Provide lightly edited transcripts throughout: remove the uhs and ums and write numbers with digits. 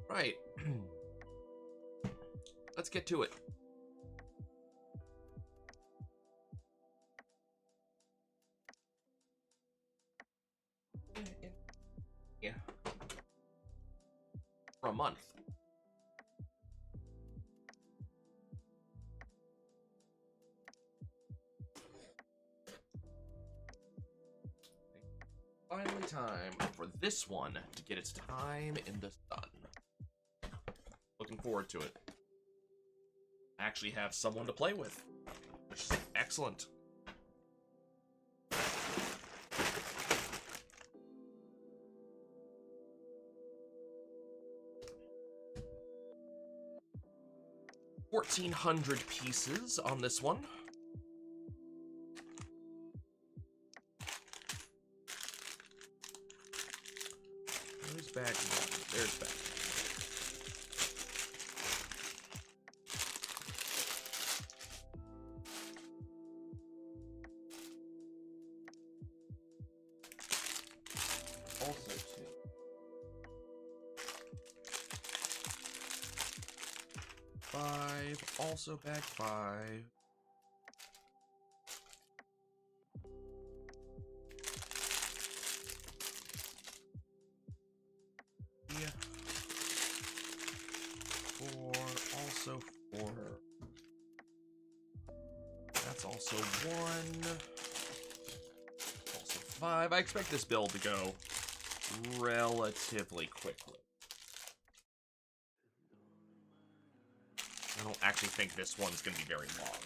Right. Let's get to it. Yeah. For a month. Finally time for this one to get its time in the sun. Looking forward to it. I actually have someone to play with, which is excellent. $1,400 pieces on this one. Where's bag one? There's bag. Also two. Five. Also bag 5. Yeah. 4. Also 4. That's also 1. Also 5. I expect this build to go relatively quickly. I don't actually think this one's going to be very long.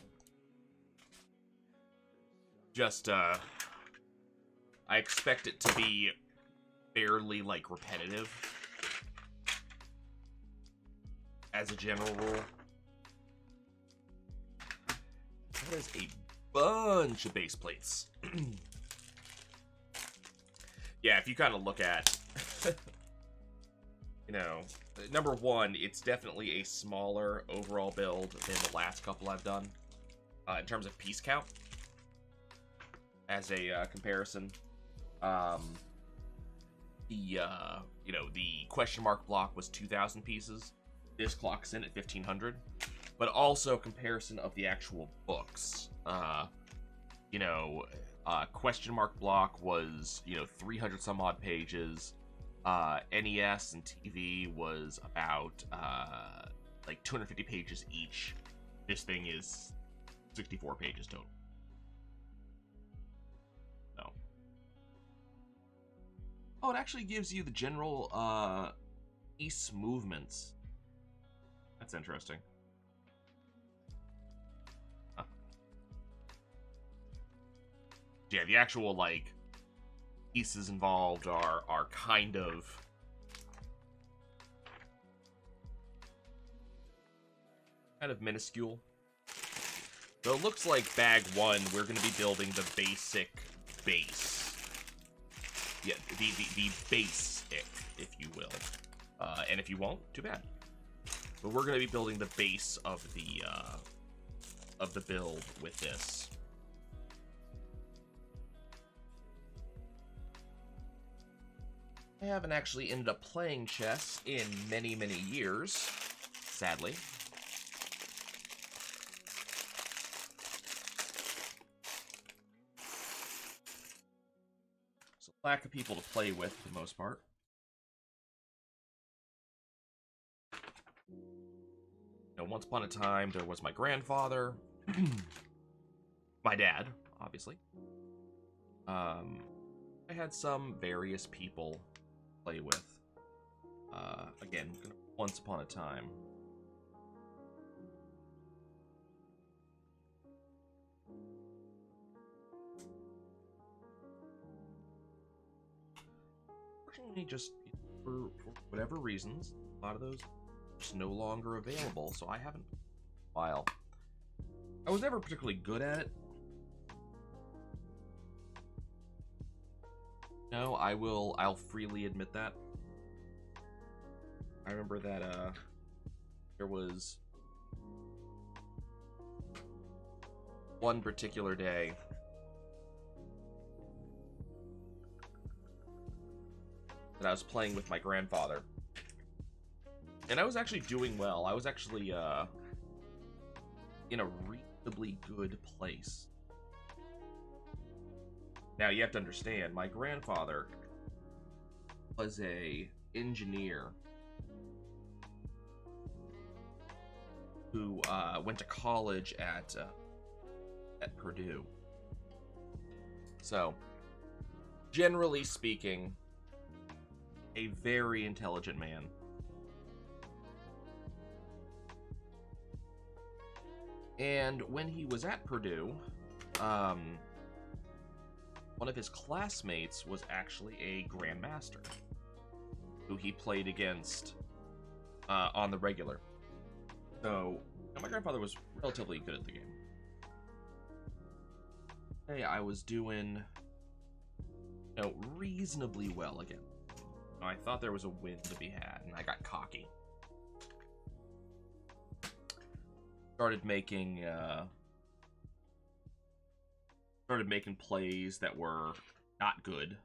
Just, I expect it to be fairly, like, repetitive. As a general rule. That is a bunch of base plates. Yeah, if you kind of look at, you know, number one, it's definitely a smaller overall build than the last couple I've done in terms of piece count. As a comparison, you know, the question mark block was 2,000 pieces. This clocks in at 1,500, but also comparison of the actual books. You know. Question mark block was, you know, 300 some odd pages. NES and TV was about like 250 pages each. This thing is 64 pages total. No. Oh, it actually gives you the general piece movements. That's interesting. Yeah, the actual, like, pieces involved are kind of minuscule. So it looks like bag 1, we're going to be building the basic base. Yeah, the basic, if you will. And if you won't, too bad. But we're going to be building the base of the build with this. I haven't actually ended up playing chess in many, many years, sadly. So, lack of people to play with for the most part. You know, once upon a time, there was my grandfather, my dad, obviously. I had some various people play with. Again, once upon a time. Fortunately, just for whatever reasons, a lot of those are just no longer available, so I haven't played in a while. I was never particularly good at it. No, I'll freely admit that. I remember that, there was one particular day that I was playing with my grandfather. And I was actually doing well. I was actually in a reasonably good place. Now, you have to understand, my grandfather was a engineer who went to college at Purdue. So, generally speaking, a very intelligent man. And when he was at Purdue, one of his classmates was actually a grandmaster who he played against on the regular. So, my grandfather was relatively good at the game. Hey, I was doing, reasonably well again. I thought there was a win to be had, and I got cocky. Started making plays that were not good.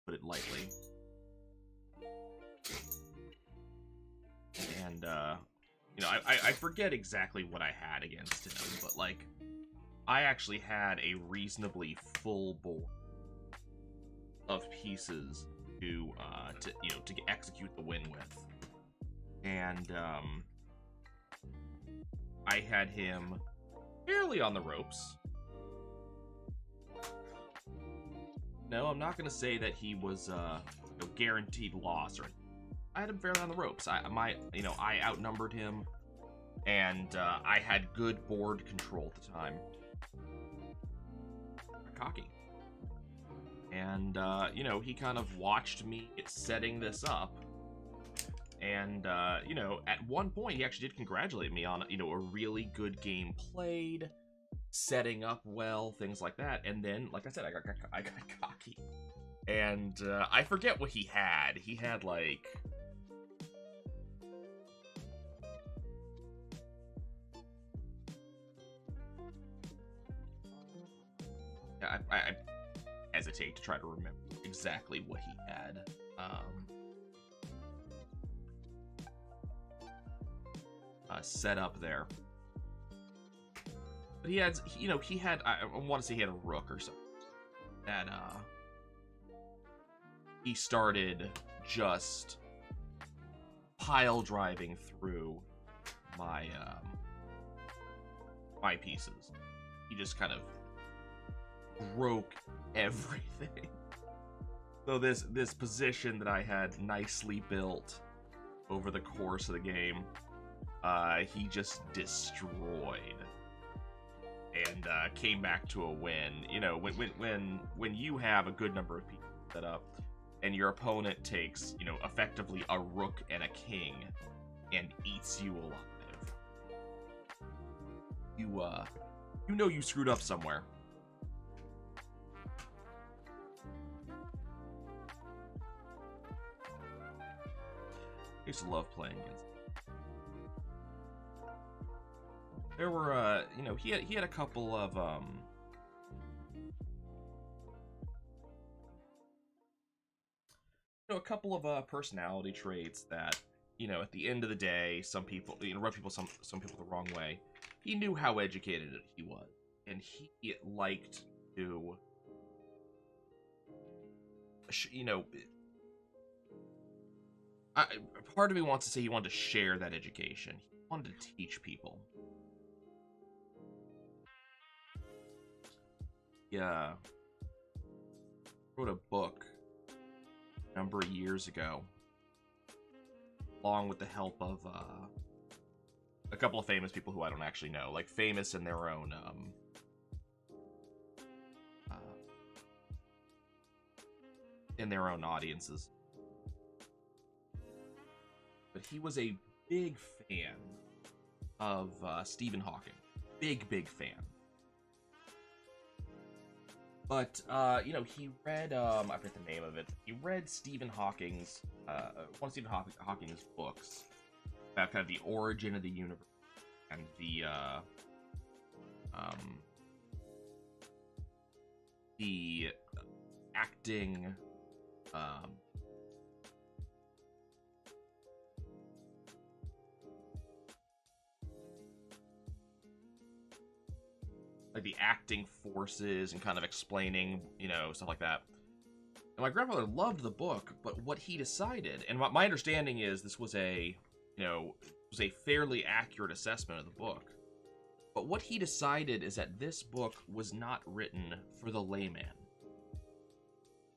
Put it lightly. And I forget exactly what I had against him, but like I actually had a reasonably full board of pieces to execute the win with. And I had him fairly on the ropes. No, I'm not going to say that he was guaranteed loss or anything. I had him fairly on the ropes. I outnumbered him, and I had good board control at the time. Cocky. And he kind of watched me setting this up. And, at one point, he actually did congratulate me on, a really good game played, setting up well, things like that. And then, like I said, I got cocky. And, I forget what he had. He had, like... I hesitate to try to remember exactly what he had. Set up there. But he had, I want to say he had a rook or something. That, he started just pile driving through my, my pieces. He just kind of broke everything. So this position that I had nicely built over the course of the game, he just destroyed and came back to a win. When you have a good number of people set up and your opponent takes, effectively a rook and a king and eats you alive, you screwed up somewhere. I used to love playing against him. There were, he had a couple of, a couple of personality traits that, at the end of the day, some people, rub people, some people the wrong way. He knew how educated he was, and he liked to, part of me wants to say he wanted to share that education. He wanted to teach people. Yeah, wrote a book a number of years ago, along with the help of a couple of famous people who I don't actually know, like famous in their own audiences. But he was a big fan of Stephen Hawking. Big fan. But, he read, I forget the name of it. He read Stephen Hawking's, one of Stephen Hawking's books about kind of the origin of the universe and the acting um, like the acting forces and kind of explaining, stuff like that. And my grandfather loved the book, but what he decided, and my understanding is this was was a fairly accurate assessment of the book. But what he decided is that this book was not written for the layman.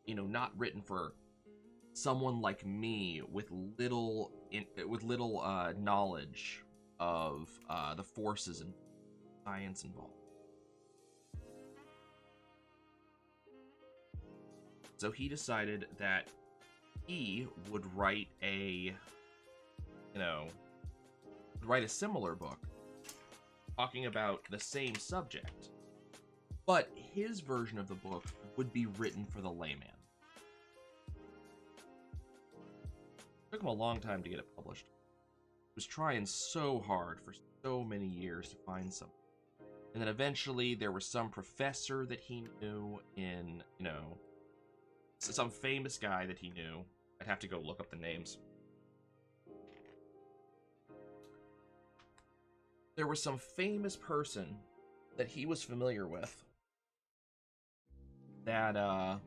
Not written for someone like me with little knowledge of the forces and science involved. So he decided that he would write a similar book talking about the same subject, but his version of the book would be written for the layman. It took him a long time to get it published. He was trying so hard for so many years to find something. And then eventually there was some professor that he knew in, some famous guy that he knew. I'd have to go look up the names. There was some famous person that he was familiar with that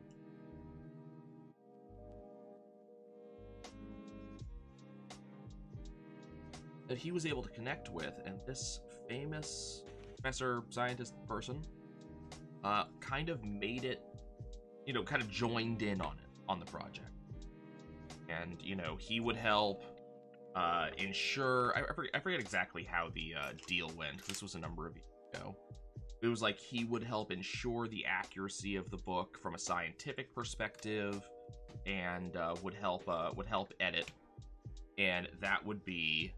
he was able to connect with, and this famous professor, scientist person kind of made it, kind of joined in on the project. And, he would help ensure, I forget exactly how the deal went. This was a number of years ago. It was like he would help ensure the accuracy of the book from a scientific perspective, and would help edit, and that would be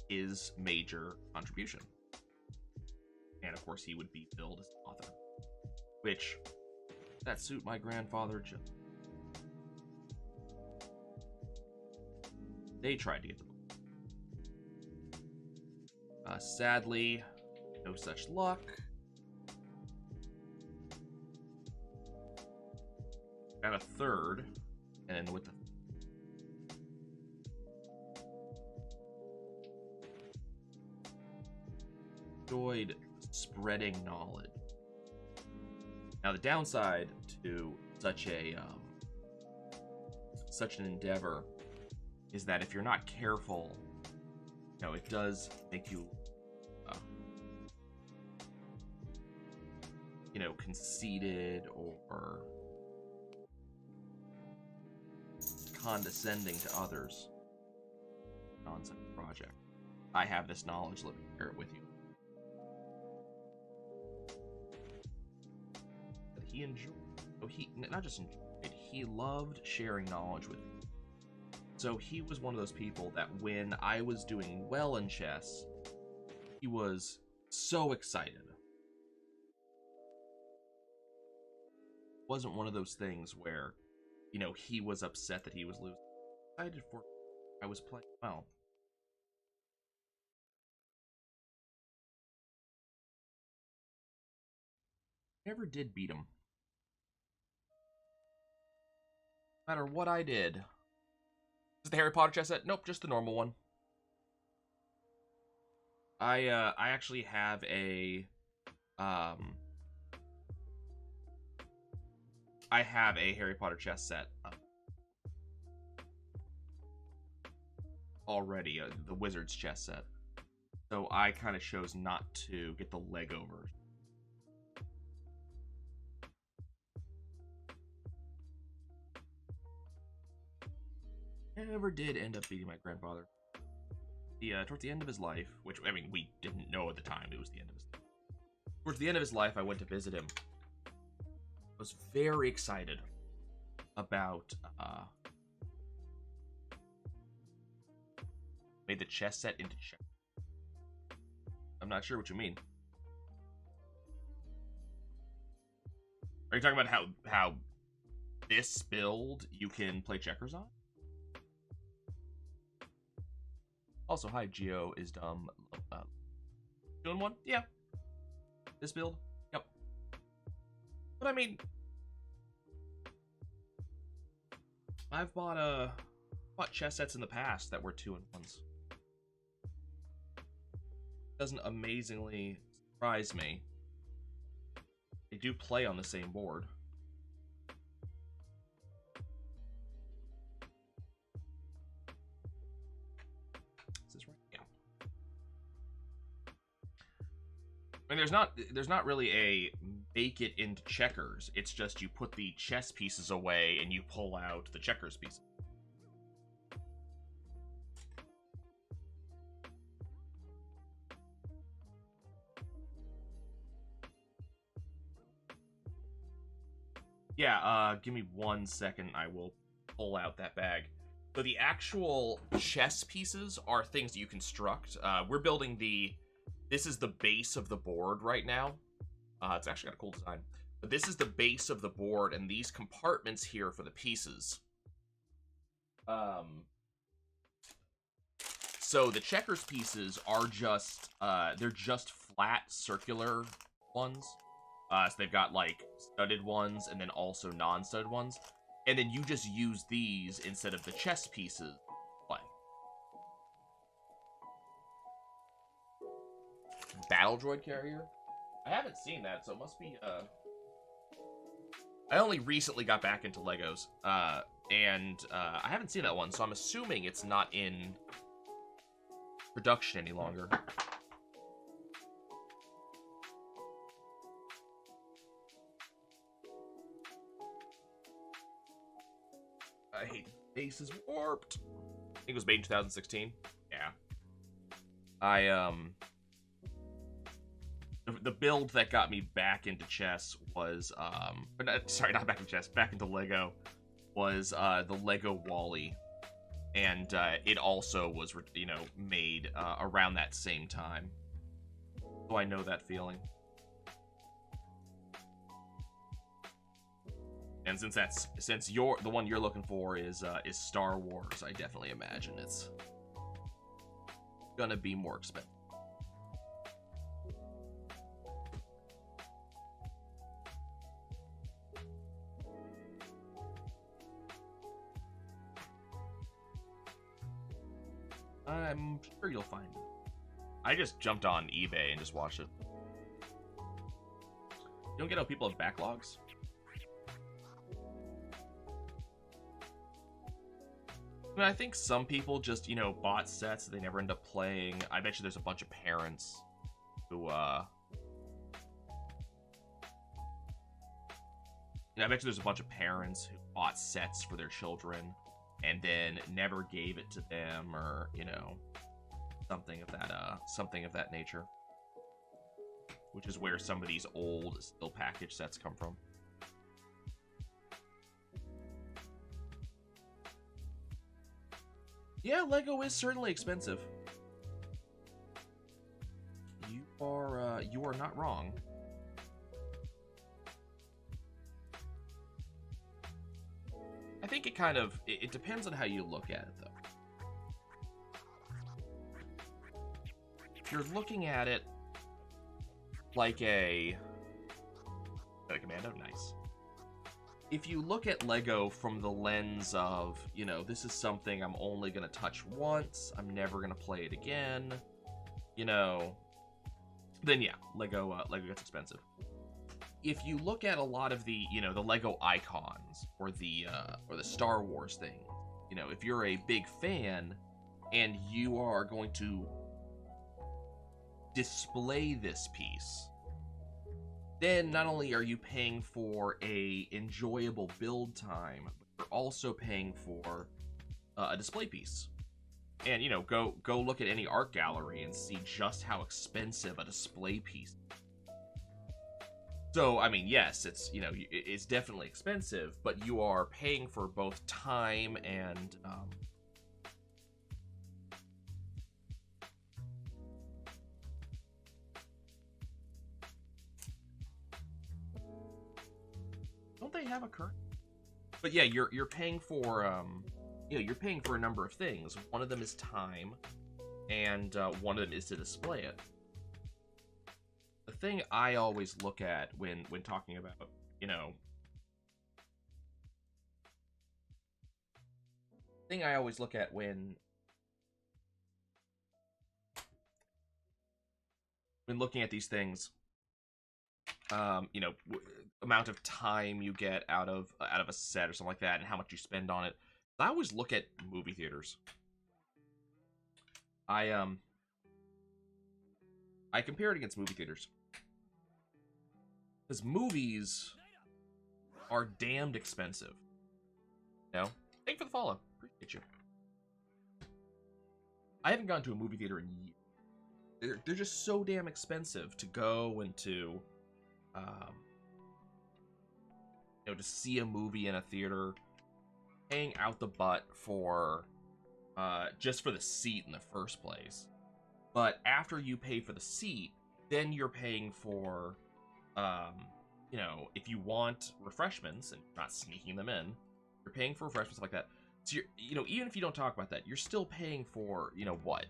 his major contribution. And of course, he would be billed as an author, which that suit my grandfather just. They tried to get the book. Sadly, no such luck. Got a third, and with the enjoyed spreading knowledge. Now, the downside to such an endeavor is that if you're not careful, it does make you, conceited or condescending to others on such a project. I have this knowledge, let me share it with you. But he enjoyed, not just enjoyed, he loved sharing knowledge with me. So he was one of those people that when I was doing well in chess, he was so excited. It wasn't one of those things where, he was upset that he was losing. Excited for I was playing well. Never did beat him. No matter what I did. Is it the Harry Potter chess set? Nope, just the normal one. I actually have a Harry Potter chess set already, the Wizard's chess set. So I kind of chose not to get the Lego version. Never did end up beating my grandfather. Towards the end of his life, which, I mean, we didn't know at the time it was the end of his life. Towards the end of his life, I went to visit him. I was very excited about, made the chess set into chess. I'm not sure what you mean. Are you talking about how this build you can play checkers on? Also, hi, Geo is dumb. Doing one? Yeah. This build? Yep. But I mean, I've bought chess sets in the past that were 2-in-1s. Doesn't amazingly surprise me. They do play on the same board. Is this right? Yeah. I mean, there's not really a make it into checkers. It's just you put the chess pieces away and you pull out the checkers pieces. Yeah, give me 1 second. I will pull out that bag. So the actual chess pieces are things that you construct. We're building this is the base of the board right now. It's actually got a cool design. But this is the base of the board, and these compartments here for the pieces. So the checkers pieces are just, they're just flat circular ones. So they've got like studded ones and then also non-studded ones. And then you just use these instead of the chess pieces. Play. Battle droid carrier? I haven't seen that, so it must be, I only recently got back into Legos, and I haven't seen that one, so I'm assuming it's not in production any longer. I hate the base is warped. I think it was made in 2016. Yeah. The build that got me back into chess was, sorry, not back into chess, back into Lego, was the Lego Wall-E. And it also was, you know, made around that same time. So I know that feeling. And since the one you're looking for is Star Wars, I definitely imagine it's gonna be more expensive. I'm sure you'll find it. I just jumped on eBay and just watched it. You don't get how people have backlogs? I mean, I think some people just, you know, bought sets that they never end up playing. I bet you there's a bunch of parents who, I bet you there's a bunch of parents who bought sets for their children and then never gave it to them, or, you know, something of that nature. Which is where some of these old, still packaged sets come from. Yeah, Lego is certainly expensive. You are not wrong. I think it depends on how you look at it, though. If you're looking at it like a commando, nice. If you look at Lego from the lens of, you know, this is something I'm only gonna touch once, I'm never gonna play it again, you know, then yeah, Lego gets expensive. If you look at a lot of the, you know, the Lego icons or the Star Wars thing, you know, if you're a big fan and you are going to display this piece, then not only are you paying for a enjoyable build time, but you're also paying for a display piece. And, you know, go look at any art gallery and see just how expensive a display piece is. So, I mean, yes, it's, you know, it's definitely expensive, but you are paying for both time and, don't they have a current? But yeah, you're paying for, you know, you're paying for a number of things. One of them is time, and one of them is to display it. The thing I always look at when talking about, you know, thing I always look at when looking at these things, you know, amount of time you get out of a set or something like that, and how much you spend on it. I always look at movie theaters. I compare it against movie theaters, because movies are damned expensive. You know? Thank you for the follow. Appreciate you. I haven't gone to a movie theater in years. They're just so damn expensive to go and to, you know, to see a movie in a theater, paying out the butt for, just for the seat in the first place. But after you pay for the seat, then you're paying for, you know, if you want refreshments and not sneaking them in, you're paying for refreshments like that. So you're, you know, even if you don't talk about that, you're still paying for, you know, what,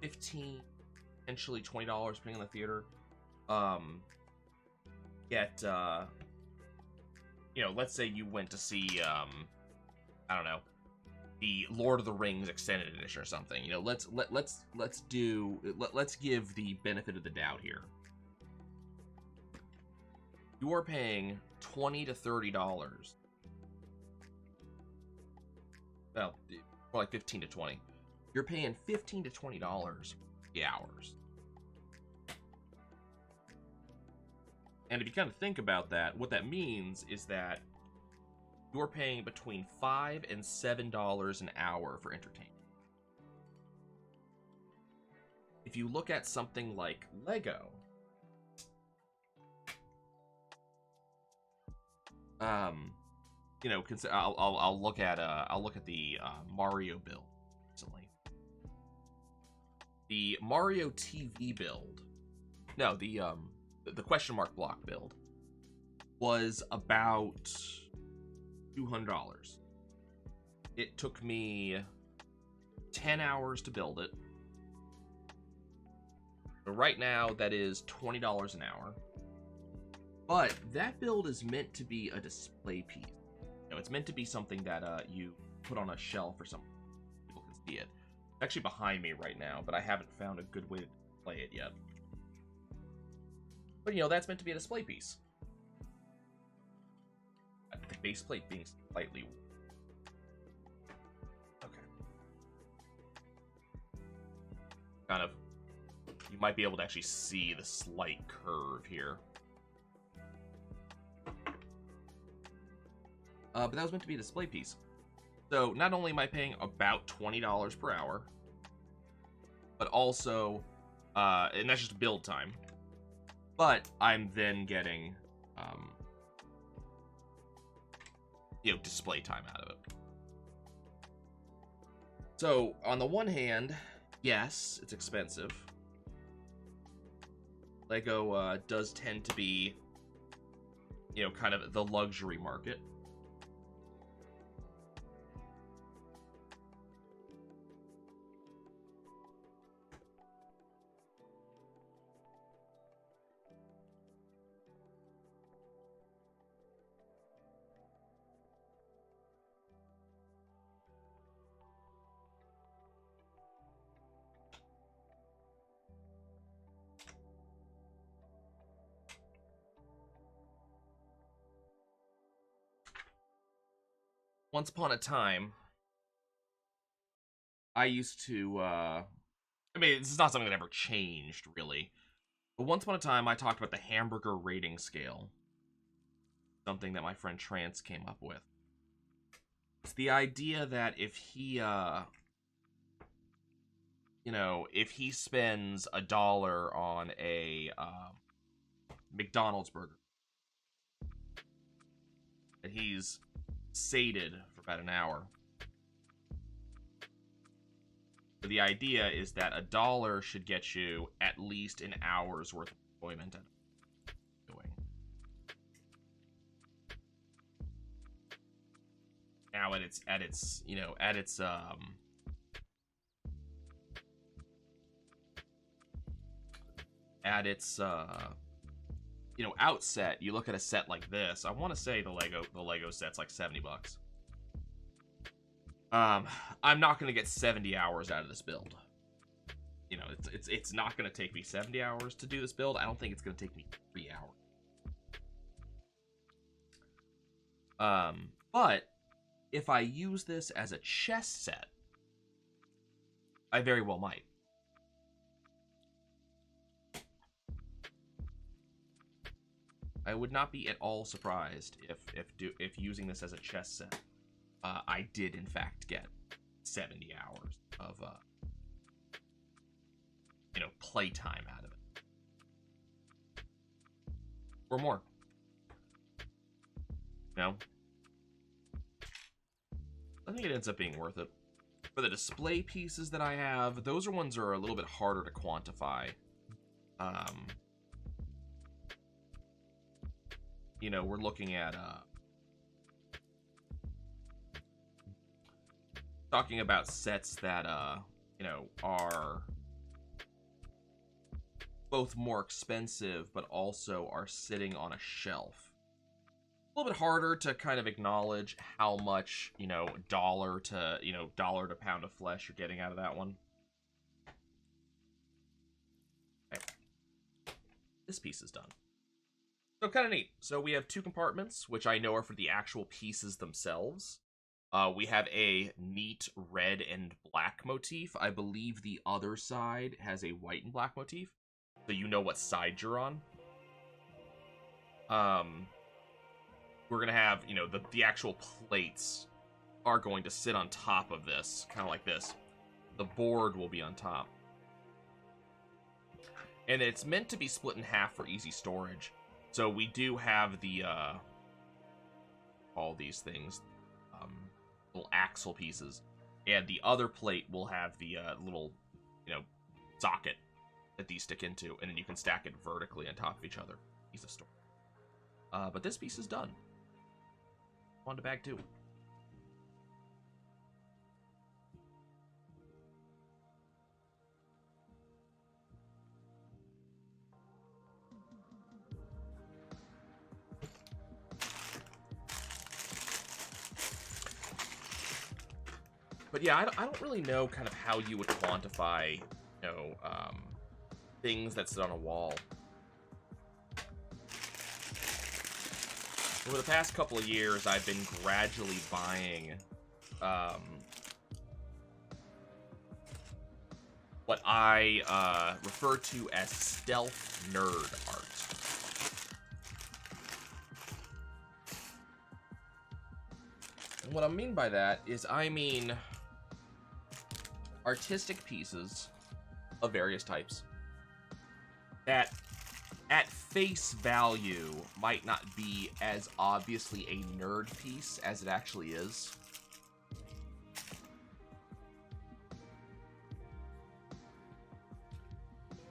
$15, potentially $20, depending on the theater. You know, let's say you went to see, I don't know, the Lord of the Rings extended edition or something. You know, let's give the benefit of the doubt here. You're paying $20 to $30. Well, more like 15 to 20. You're paying $15 to $20 for the hours. And if you kind of think about that, what that means is that you're paying between $5 and $7 an hour for entertainment. If you look at something like Lego, you know, I'll look at the Mario build recently. The Mario TV build, no, the question mark block build was about $200. It took me 10 hours to build it. So right now, that is $20 an hour. But that build is meant to be a display piece. You know, it's meant to be something that you put on a shelf or something. People can see it. It's actually behind me right now, but I haven't found a good way to play it yet. But, you know, that's meant to be a display piece. The base plate being slightly... Okay. Kind of... You might be able to actually see the slight curve here. But that was meant to be a display piece. So not only am I paying about $20 per hour, but also, and that's just build time, but I'm then getting, you know, display time out of it. So on the one hand, yes, it's expensive. Lego does tend to be, you know, kind of the luxury market. Once upon a time, I used to, I mean, this is not something that ever changed, really. But once upon a time, I talked about the hamburger rating scale. Something that my friend Trance came up with. It's the idea that if he, you know, if he spends $1 on a, McDonald's burger, that he's sated for about an hour. So the idea is that $1 should get you at least an hour's worth of enjoyment at doing. Now at its you know, at its you know, outset, you look at a set like this. I want to say the Lego set's like $70. I'm not going to get 70 hours out of this build. You know, it's not going to take me 70 hours to do this build. I don't think it's going to take me 3 hours. But if I use this as a chess set, I very well might. I would not be at all surprised if using this as a chess set, I did in fact get 70 hours of you know, playtime out of it, or more. You know, I think it ends up being worth it. For the display pieces that I have, those are ones that are a little bit harder to quantify. You know, we're looking at talking about sets that you know, are both more expensive but also are sitting on a shelf. A little bit harder to kind of acknowledge how much, you know, dollar to pound of flesh you're getting out of that one. Okay. This piece is done. So kind of neat. So we have 2 compartments, which I know are for the actual pieces themselves. We have a neat red and black motif. I believe the other side has a white and black motif, so you know what side you're on. We're gonna have, you know, the actual plates are going to sit on top of this, kind of like this. The board will be on top. And it's meant to be split in half for easy storage. So we do have the, all these things, little axle pieces. And the other plate will have the little, you know, socket that these stick into. And then you can stack it vertically on top of each other. Piece of storage. But this piece is done. On to bag 2. But yeah, I don't really know kind of how you would quantify, you know, things that sit on a wall. Over the past couple of years, I've been gradually buying what I refer to as stealth nerd art. And what I mean by that is, I mean artistic pieces of various types that at face value might not be as obviously a nerd piece as it actually is.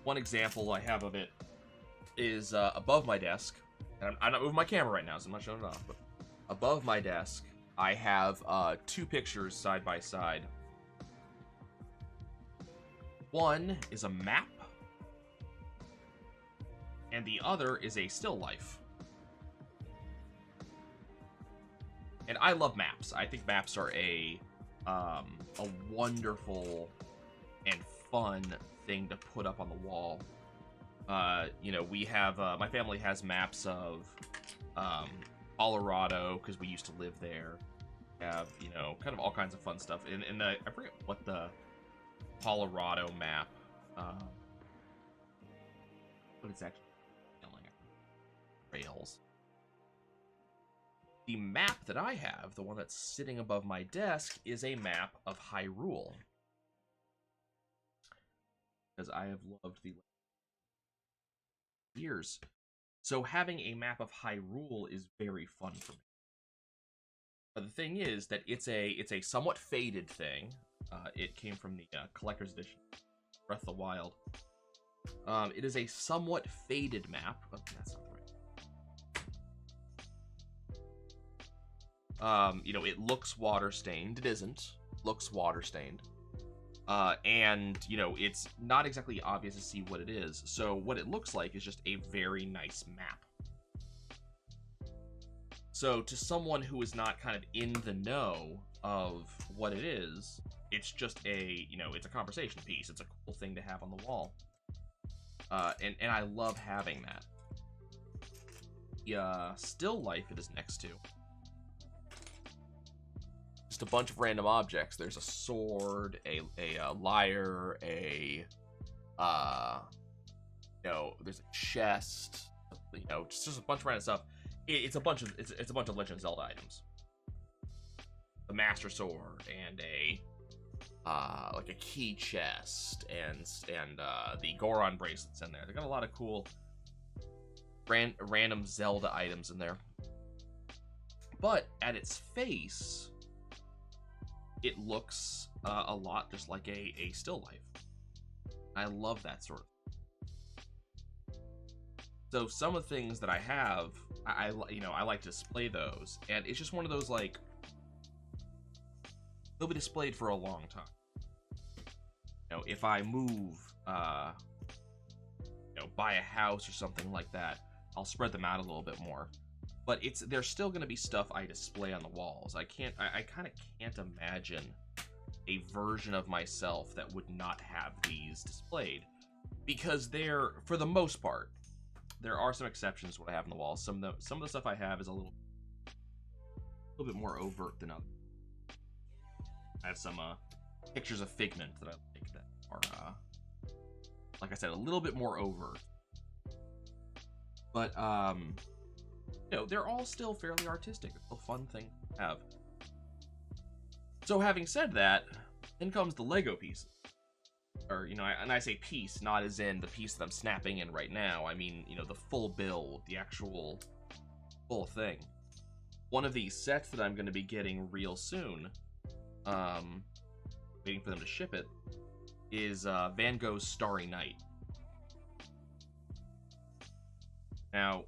One example I have of it is above my desk, and I'm not moving my camera right now, so I'm not showing it off, but above my desk I have 2 pictures side by side. One is a map, and the other is a still life. And I love maps. I think maps are a wonderful and fun thing to put up on the wall. You know, we have my family has maps of Colorado because we used to live there. Have, you know, kind of all kinds of fun stuff. And I forget what the Colorado map. What it's actually rails. The map that I have, the one that's sitting above my desk, is a map of Hyrule. Because I have loved the years. So having a map of Hyrule is very fun for me. But the thing is that it's a somewhat faded thing. It came from the collector's edition, Breath of the Wild. It is a somewhat faded map. Oh, that's not right. You know, it looks water stained. It isn't. It looks water stained. And, you know, it's not exactly obvious to see what it is. So what it looks like is just a very nice map. So to someone who is not kind of in the know, of what it is. It's just a, it's a conversation piece. It's a cool thing to have on the wall. And I love having that. The still life it is next to. Just a bunch of random objects. There's a sword, a lyre, there's a chest, just a bunch of random stuff. It's a bunch of Legend of Zelda items. The Master Sword and like a key chest and the Goron bracelets in there. They got a lot of cool random Zelda items in there. But at its face, it looks a lot just like a still life. I love that sort of thing. So some of the things that I have, I like to display those, and it's just one of those, like, they'll be displayed for a long time. If I move, buy a house or something like that, I'll spread them out a little bit more. But there's still going to be stuff I display on the walls. I kind of can't imagine a version of myself that would not have these displayed, because they're, for the most part, there are some exceptions to what I have on the walls. Some of the stuff I have is a little bit more overt than others. I have some pictures of Figment that I like that are, like I said, a little bit more overt. But they're all still fairly artistic. It's a fun thing to have. So having said that, then comes the Lego pieces. Or, and I say piece, not as in the piece that I'm snapping in right now. I mean, the full build, the actual full thing. One of these sets that I'm going to be getting real soon, waiting for them to ship it, is Van Gogh's Starry Night. Now,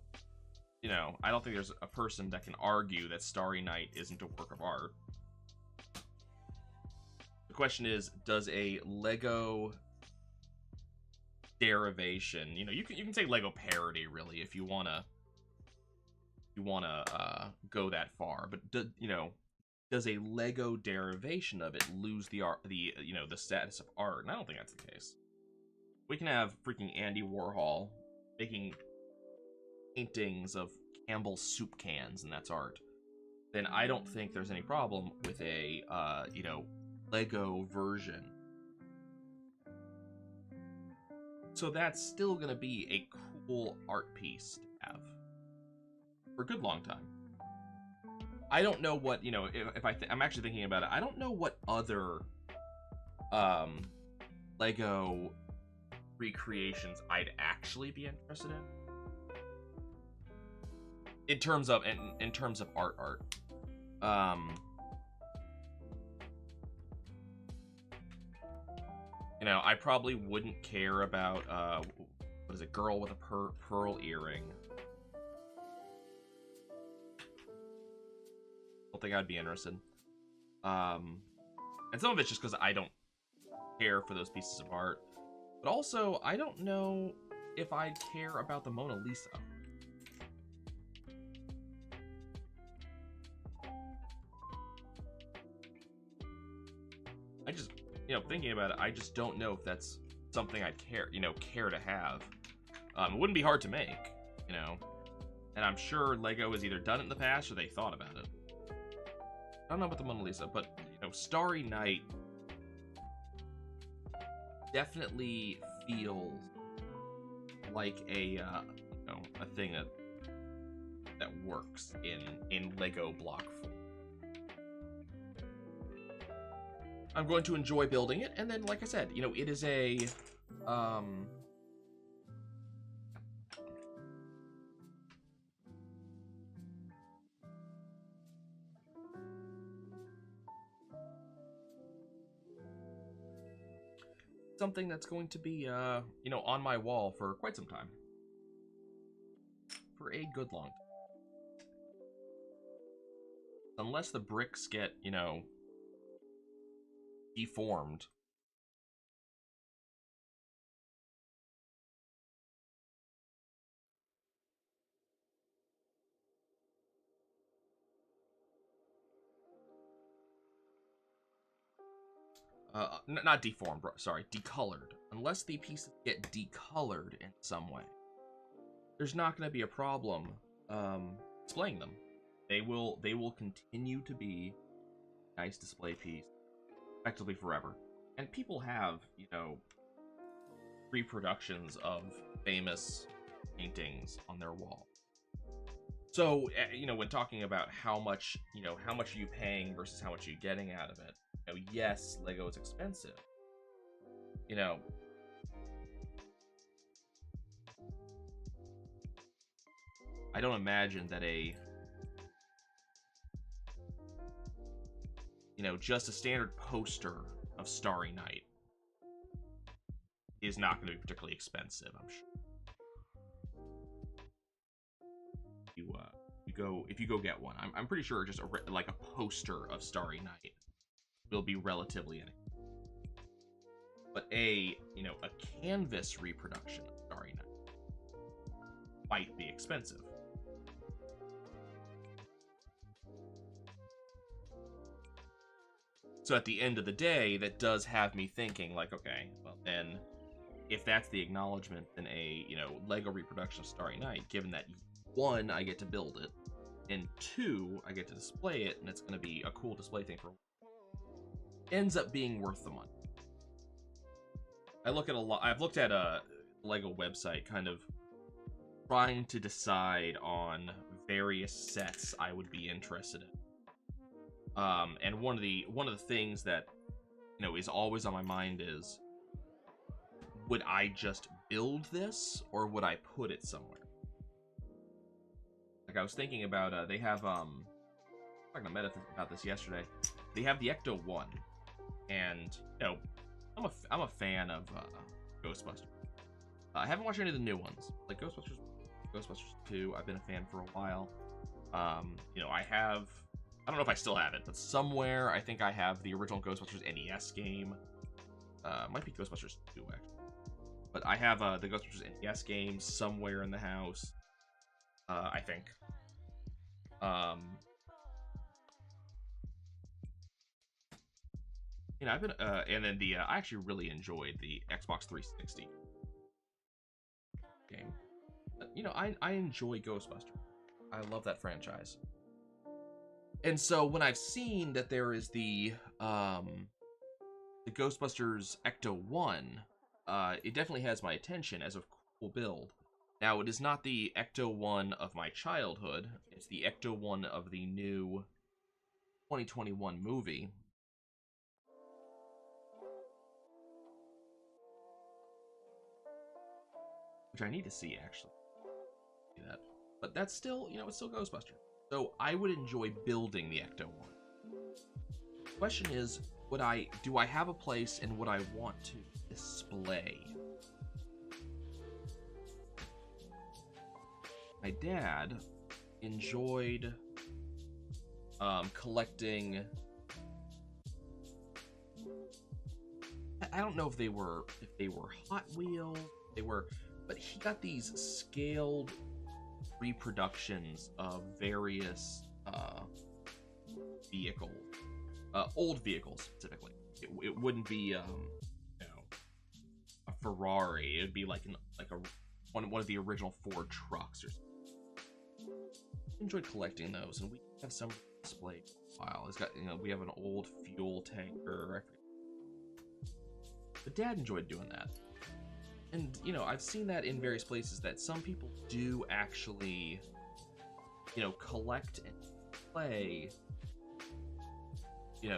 I don't think there's a person that can argue that Starry Night isn't a work of art. The question is, does a Lego derivation, you can say Lego parody, really, if you wanna go that far, but does a Lego derivation of it lose the art, the status of art? And I don't think that's the case. We can have freaking Andy Warhol making paintings of Campbell's soup cans, and that's art. Then I don't think there's any problem with a Lego version. So that's still gonna be a cool art piece to have for a good long time. I don't know what, if I'm actually thinking about it, I don't know what other Lego recreations I'd actually be interested in. In terms of art. I probably wouldn't care about what is it, girl with a pearl earring. Don't think I'd be interested. And some of it's just because I don't care for those pieces of art. But also, I don't know if I'd care about the Mona Lisa. I just, thinking about it, I just don't know if that's something I'd care to have. It wouldn't be hard to make, and I'm sure Lego has either done it in the past or they thought about it. I don't know about the Mona Lisa, but, Starry Night definitely feels like a thing that works in Lego block form. I'm going to enjoy building it, and then, like I said, it is a something that's going to be on my wall for quite some time, for a good long time, unless the bricks get deformed. not deformed, sorry, decolored. Unless the pieces get decolored in some way, there's not going to be a problem displaying them. They will continue to be a nice display piece effectively forever. And people have, you know, reproductions of famous paintings on their wall. So, you know, when talking about how much are you paying versus how much are you getting out of it, you know, yes, Lego is expensive. You know, I don't imagine that just a standard poster of Starry Night is not going to be particularly expensive, I'm sure. If you go get one, I'm pretty sure just like a poster of Starry Night will be relatively inexpensive. But a canvas reproduction of Starry Night might be expensive. So at the end of the day, that does have me thinking, like, okay, well then, if that's the acknowledgement, then a Lego reproduction of Starry Night, given that 1, I get to build it, and 2, I get to display it, and it's going to be a cool display thing for, ends up being worth the money. I've looked at a Lego website, kind of trying to decide on various sets I would be interested in. And one of the things that is always on my mind is, would I just build this, or would I put it somewhere? Like, I was thinking about, they have, talking to Meta about this yesterday. They have the Ecto 1, and, I'm a fan of, Ghostbusters. I haven't watched any of the new ones, like Ghostbusters 2, I've been a fan for a while. I don't know if I still have it, but somewhere I think I have the original Ghostbusters NES game. Might be Ghostbusters 2, actually. But I have the Ghostbusters NES game somewhere in the house. I think. I've been and then I actually really enjoyed the Xbox 360 game. I enjoy Ghostbusters. I love that franchise. And so when I've seen that there is the Ghostbusters Ecto 1, it definitely has my attention as a cool build. Now, it is not the Ecto 1 of my childhood. It's the Ecto 1 of the new 2021 movie. Which I need to see, actually. See that. But that's still, it's still Ghostbusters. So I would enjoy building the Ecto 1. The question is, do I have a place and would I want to display? My dad enjoyed collecting. I don't know if they were Hot Wheels. But he got these scaled reproductions of various vehicles, old vehicles specifically. It wouldn't be a Ferrari. It'd be like one of the original Ford trucks or something. I enjoyed collecting those, and we have some displayed for a while. It's got we have an old fuel tanker. But Dad enjoyed doing that. And, I've seen that in various places, that some people do actually, collect and play,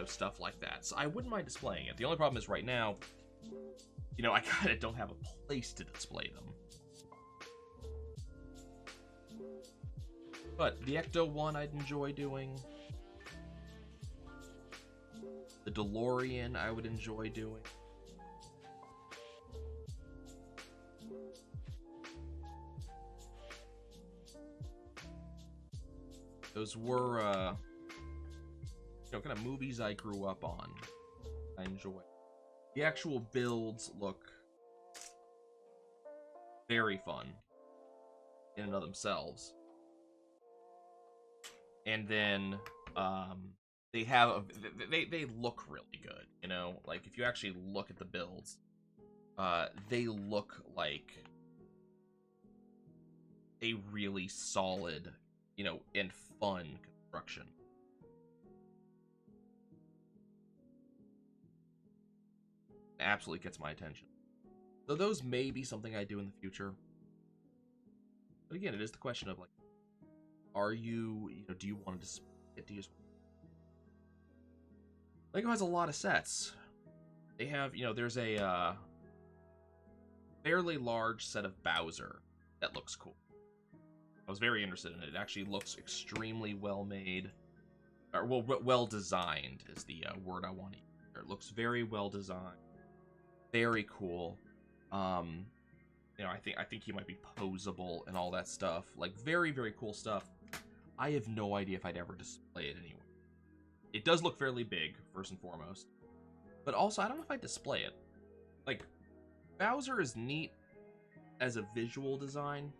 stuff like that. So I wouldn't mind displaying it. The only problem is right now, I kind of don't have a place to display them. But the Ecto 1 I'd enjoy doing. The DeLorean I would enjoy doing. Those were, kind of movies I grew up on. I enjoy. The actual builds look very fun in and of themselves. And then, they have they look really good, you know? Like if you actually look at the builds, they look like a really solid, you know, and fun construction. It absolutely gets my attention. So those may be something I do in the future. But again, it is the question of like, are you know, do you want to display it? Do you just... Lego has a lot of sets. They have, you know, there's a fairly large set of Bowser that looks cool. I was very interested in it. It actually looks extremely well made, or well designed is the word I want to use. It looks very well designed, very cool. You know, I think he might be posable and all that stuff. Like very cool stuff. I have no idea if I'd ever display it anywhere. It does look fairly big, first and foremost, but also I don't know if I'd display it. Like Bowser is neat as a visual design,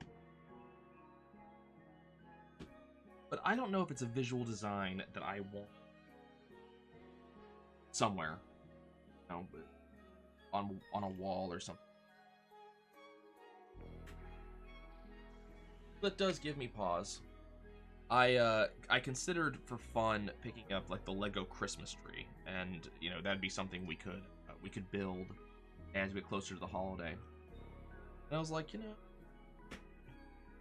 but I don't know if it's a visual design that I want somewhere, you know, on a wall or something. That does give me pause. I considered for fun picking up like the Lego Christmas tree, and you know that'd be something we could build as we get closer to the holiday. And I was like, you know,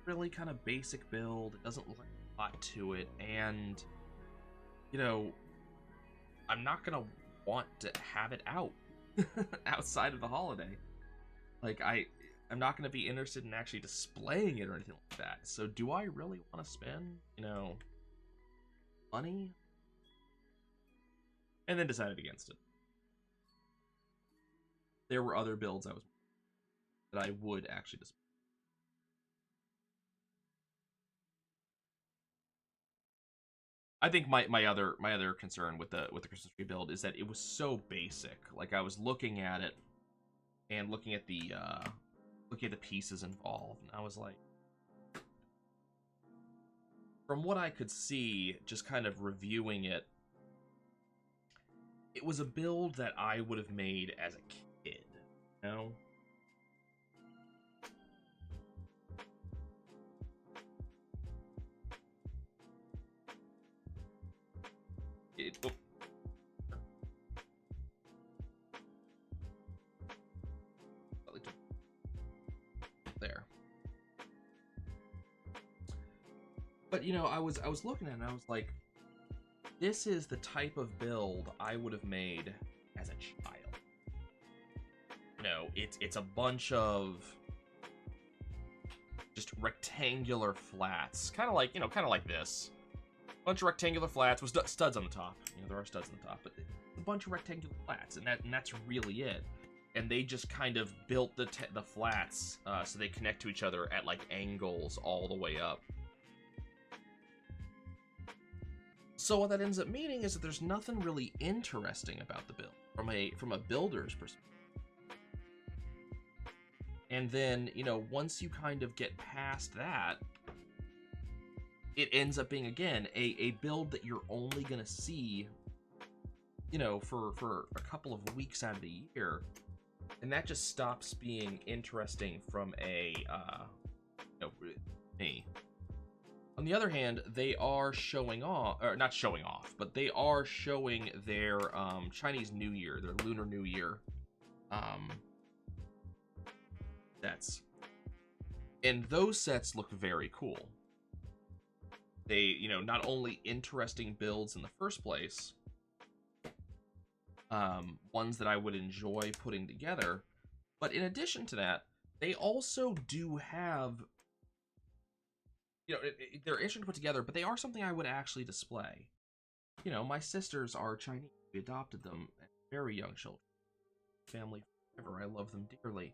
really kind of basic build. It doesn't look like a lot to it, and you know, I'm not gonna want to have it out outside of the holiday. Like I'm not going to be interested in actually displaying it or anything like that. So do I really want to spend, you know, money? And then decided against it. There were other builds that I would actually display. I think my other concern with the Christmas tree build is that it was so basic. Like I was looking at it and looking at the pieces involved, and I was like, from what I could see, just kind of reviewing it, it was a build that I would have made as a kid, you know? Oh. There. But you know, I was looking at it and I was like, this is the type of build I would have made as a child. You know, it's a bunch of just rectangular flats, kind of like this. Bunch of rectangular flats with studs on the top. You know, there are studs on the top, but a bunch of rectangular flats, and that's really it. And they just kind of built the flats so they connect to each other at like angles all the way up. So what that ends up meaning is that there's nothing really interesting about the build from a builder's perspective. And then, you know, once you kind of get past that, it ends up being, again, a build that you're only going to see, you know, for a couple of weeks out of the year. And that just stops being interesting from a, you know, me. On the other hand, they are showing off, or not showing off, but they are showing their Chinese New Year, their Lunar New Year sets. And those sets look very cool. They, you know, not only interesting builds in the first place, ones that I would enjoy putting together, but in addition to that, they also do have, you know, they're interesting to put together, but they are something I would actually display. You know, my sisters are Chinese. We adopted them as very young children. Family forever. I love them dearly.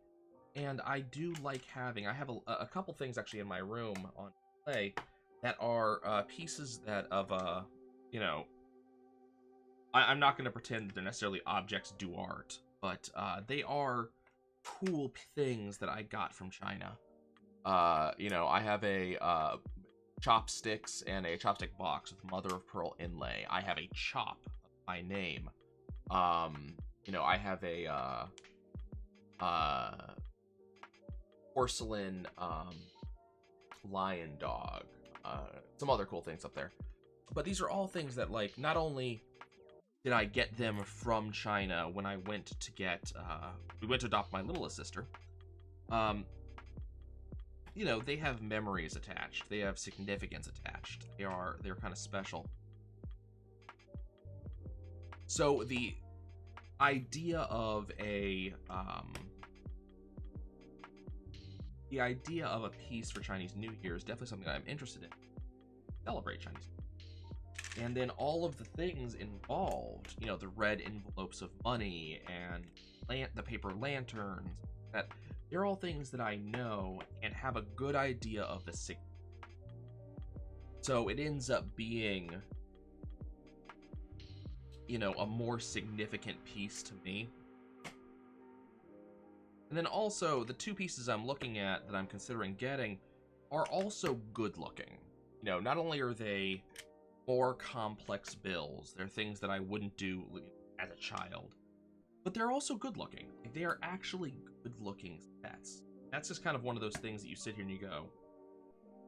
And I do like having, I have a couple things actually in my room on display that are pieces that of, you know, I'm not going to pretend that they're necessarily objects do art, but they are cool things that I got from China. You know, I have a chopsticks and a chopstick box with mother of pearl inlay. I have a chop of my name. You know, I have a porcelain lion dog. Some other cool things up there. But these are all things that, like, not only did I get them from China when I went to get, we went to adopt my littlest sister. You know, they have memories attached. They have significance attached. They're kind of special. So the idea of a piece for Chinese New Year is definitely something that I'm interested in. Celebrate Chinese New Year. And then all of the things involved, you know, the red envelopes of money and the paper lanterns, that they're all things that I know and have a good idea of the significance. So it ends up being, you know, a more significant piece to me. And then also, the two pieces I'm looking at that I'm considering getting are also good looking. You know, not only are they more complex bills, they're things that I wouldn't do as a child, but they're also good looking. They are actually good looking sets. That's just kind of one of those things that you sit here and you go,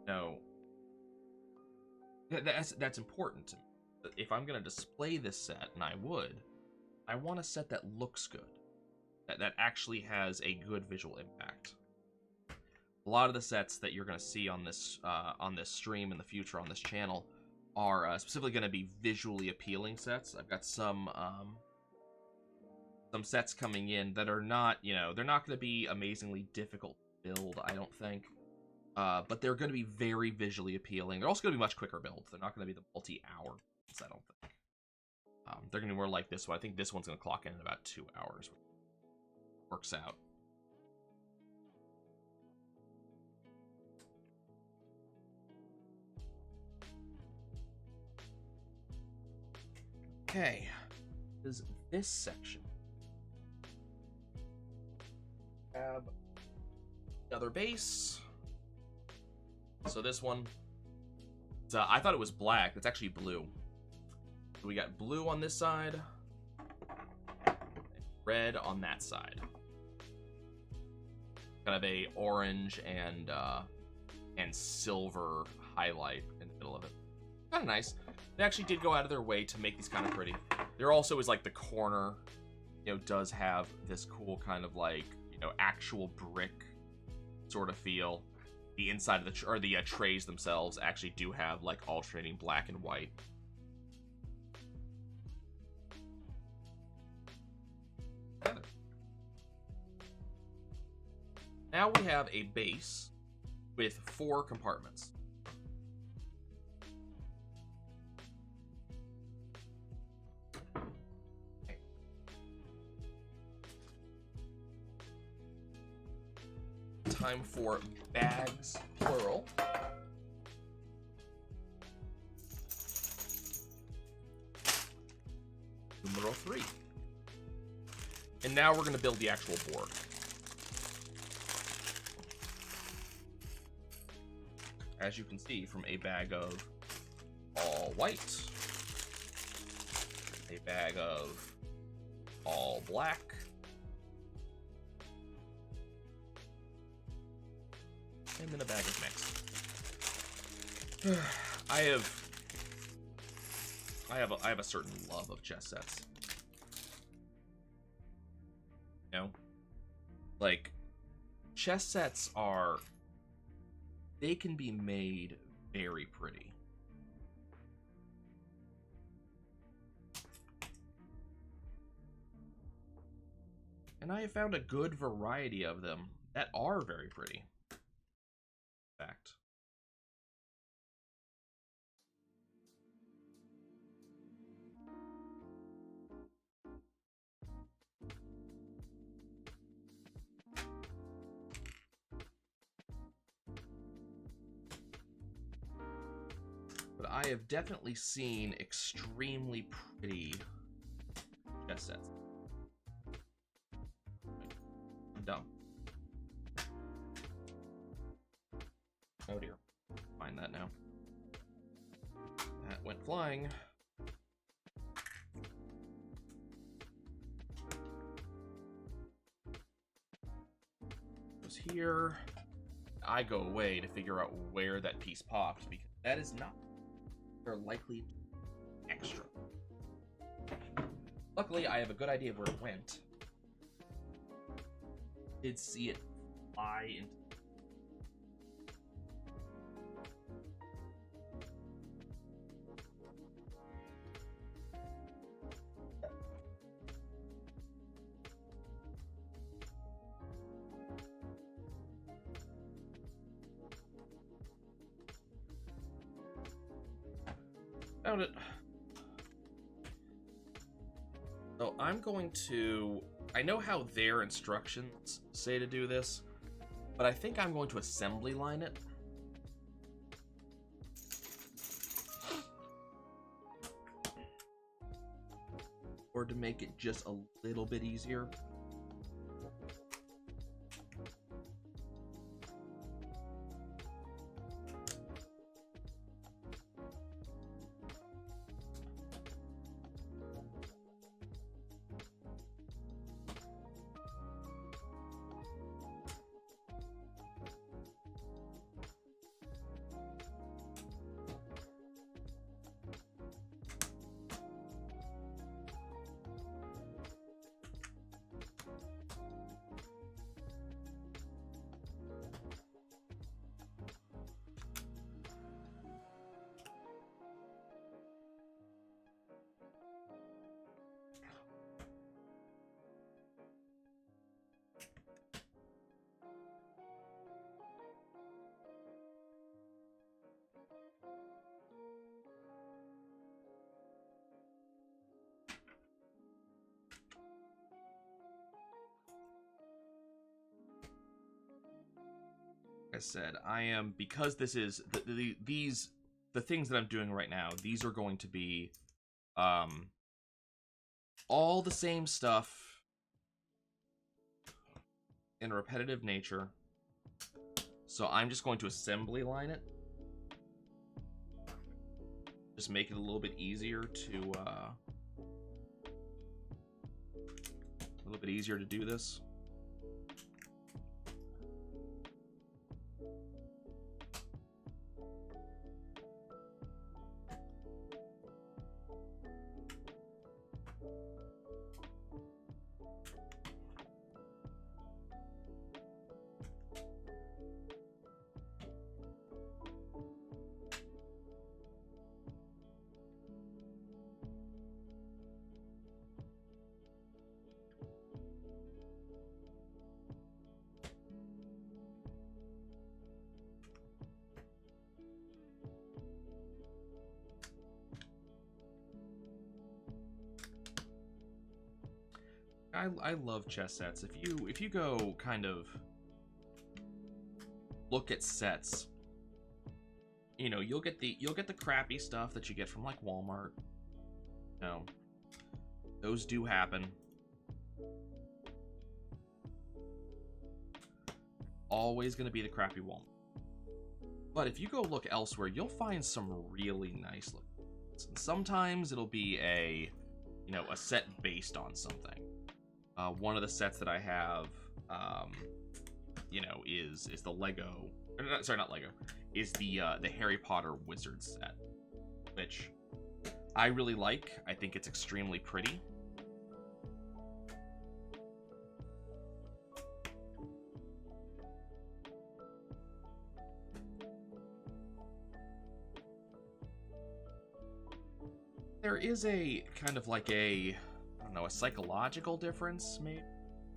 no, that's important to me. If I'm going to display this set, and I want a set that looks good, that actually has a good visual impact. A lot of the sets that you're going to see on this stream in the future on this channel are specifically going to be visually appealing sets. I've got some sets coming in that are not, you know, they're not going to be amazingly difficult to build, I don't think. But they're going to be very visually appealing. They're also going to be much quicker builds. They're not going to be the multi-hour builds, I don't think. They're going to be more like this one. I think this one's going to clock in about 2 hours. Works out. Okay, is this section have another base? So this one, I thought it was black. It's actually blue. So we got blue on this side, and red on that side. Kind of a orange and silver highlight in the middle of it. Kind of nice. They actually did go out of their way to make these kind of pretty. There also is like the corner, you know, does have this cool kind of like, you know, actual brick sort of feel. The inside of the trays themselves actually do have like alternating black and white. Now we have a base with 4 compartments. Time for bags, plural. Numero 3. And now we're going to build the actual board. As you can see from a bag of all white, a bag of all black, and then a bag of mixed. I have a certain love of chess sets. You know? Like, chess sets they can be made very pretty. And I have found a good variety of them that are very pretty. In fact. But I have definitely seen extremely pretty chess sets. I'm dumb. Oh dear. Find that now. went flying. Goes here. I go away to figure out where that piece popped, because that is not they're likely extra. Luckily, I have a good idea of where it went. Did see it fly into. Found it. So I'm going to... I know how their instructions say to do this, but I think I'm going to assembly line it. Or to make it just a little bit easier. I said, I am, because this is the things that I'm doing right now, these are going to be all the same stuff in a repetitive nature. So I'm just going to assembly line it. Just make it a little bit easier to do this. I love chess sets. If you go kind of look at sets, you know, you'll get the crappy stuff that you get from like Walmart. You know, those do happen. Always going to be the crappy Walmart. But if you go look elsewhere, you'll find some really nice looking ones. And sometimes it'll be a set based on something. One of the sets that I have, is the Lego. Sorry, not Lego. Is the Harry Potter Wizards set, which I really like. I think it's extremely pretty. There is a kind of like a psychological difference, maybe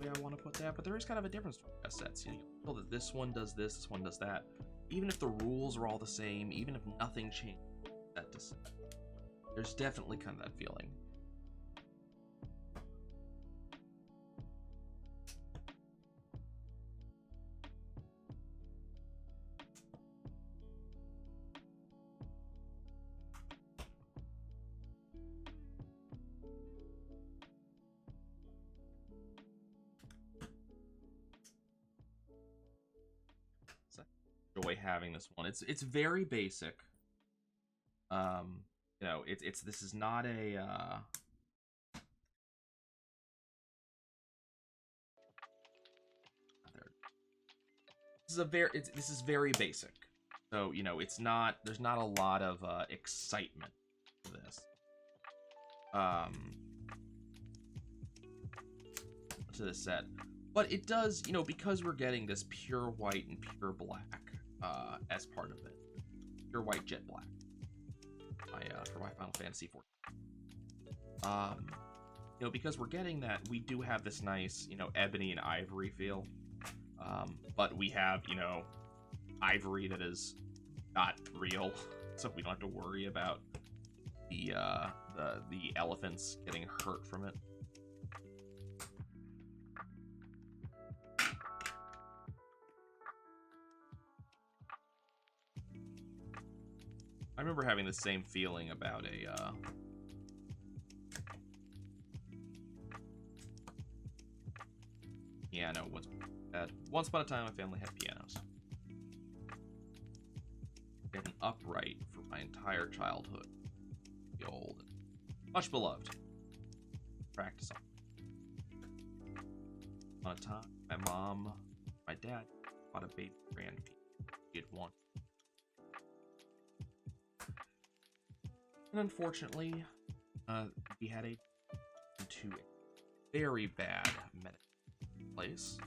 I want to put that, but there is kind of a difference between chess sets. You know that this one does this one does that. Even if the rules are all the same, even if nothing changes, there's definitely kind of that feeling. Enjoy having this one. It's very basic. You know, this is not a this is very basic. So, you know, there's not a lot of excitement to this. To the set. But it does, you know, because we're getting this pure white and pure black as part of it. Pure white jet black. For my Final Fantasy XIV. You know, because we're getting that, we do have this nice, you know, ebony and ivory feel. But we have, you know, ivory that is not real, so we don't have to worry about the elephants getting hurt from it. I remember having the same feeling about a piano. Once upon a time, my family had pianos. Get an upright for my entire childhood. The old, much beloved. Practice on. On a time, my mom, my dad bought a baby grand piano. He had one. And unfortunately, we had to a very bad medical place.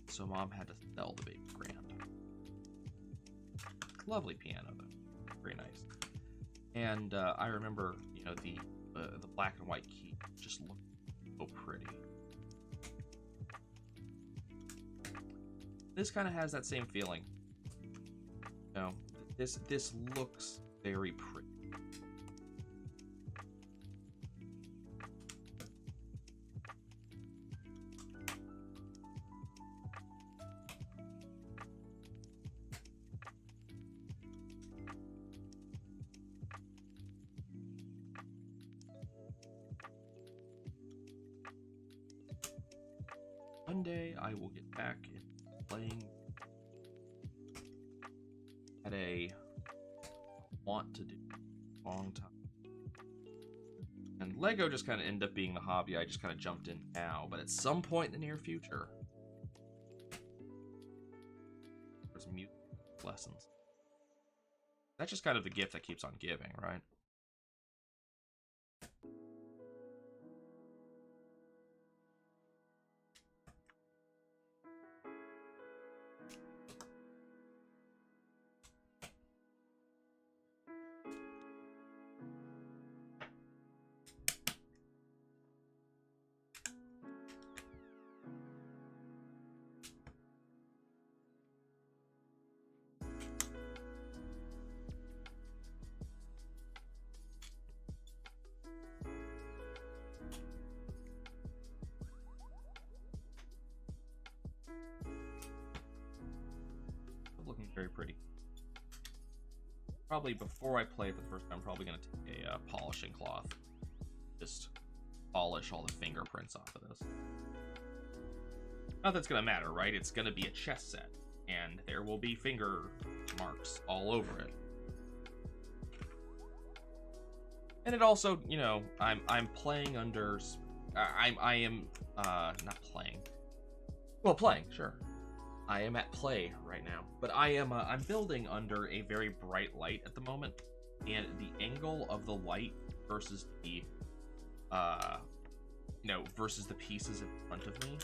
So mom had to sell the baby grand. Lovely piano, though. Very nice. And I remember, you know, the black and white key just looked so pretty. This kind of has that same feeling. You know, this looks very pretty. One day I will get back into playing at a want to do long time. And Lego just kind of ended up being the hobby I just kind of jumped in now, but at some point in the near future, there's music lessons. That's just kind of the gift that keeps on giving, right? Looking very pretty. Probably before I play for the first time, I'm probably going to take a polishing cloth. Just polish all the fingerprints off of this. Not that it's going to matter, right? It's going to be a chess set, and there will be finger marks all over it. And it also, you know, I'm playing under... I am not playing. Well, playing, sure. I am at play right now, but I'm building under a very bright light at the moment, and the angle of the light versus the versus the pieces in front of me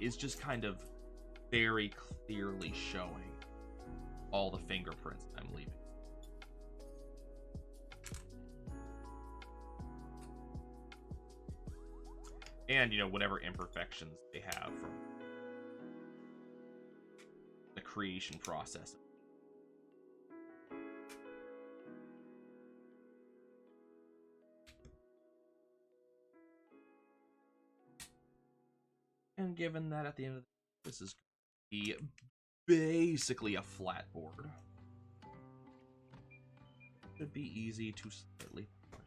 is just kind of very clearly showing all the fingerprints I'm leaving. And, you know, whatever imperfections they have from the creation process. And given that at the end of this is going to be basically a flat board, should be easy to slightly push.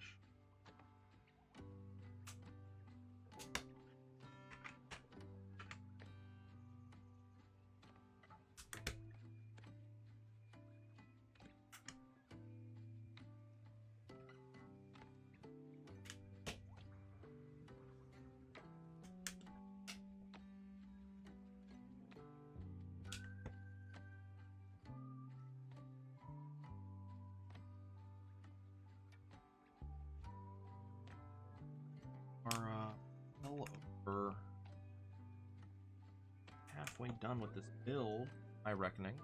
halfway done with this build, my reckoning.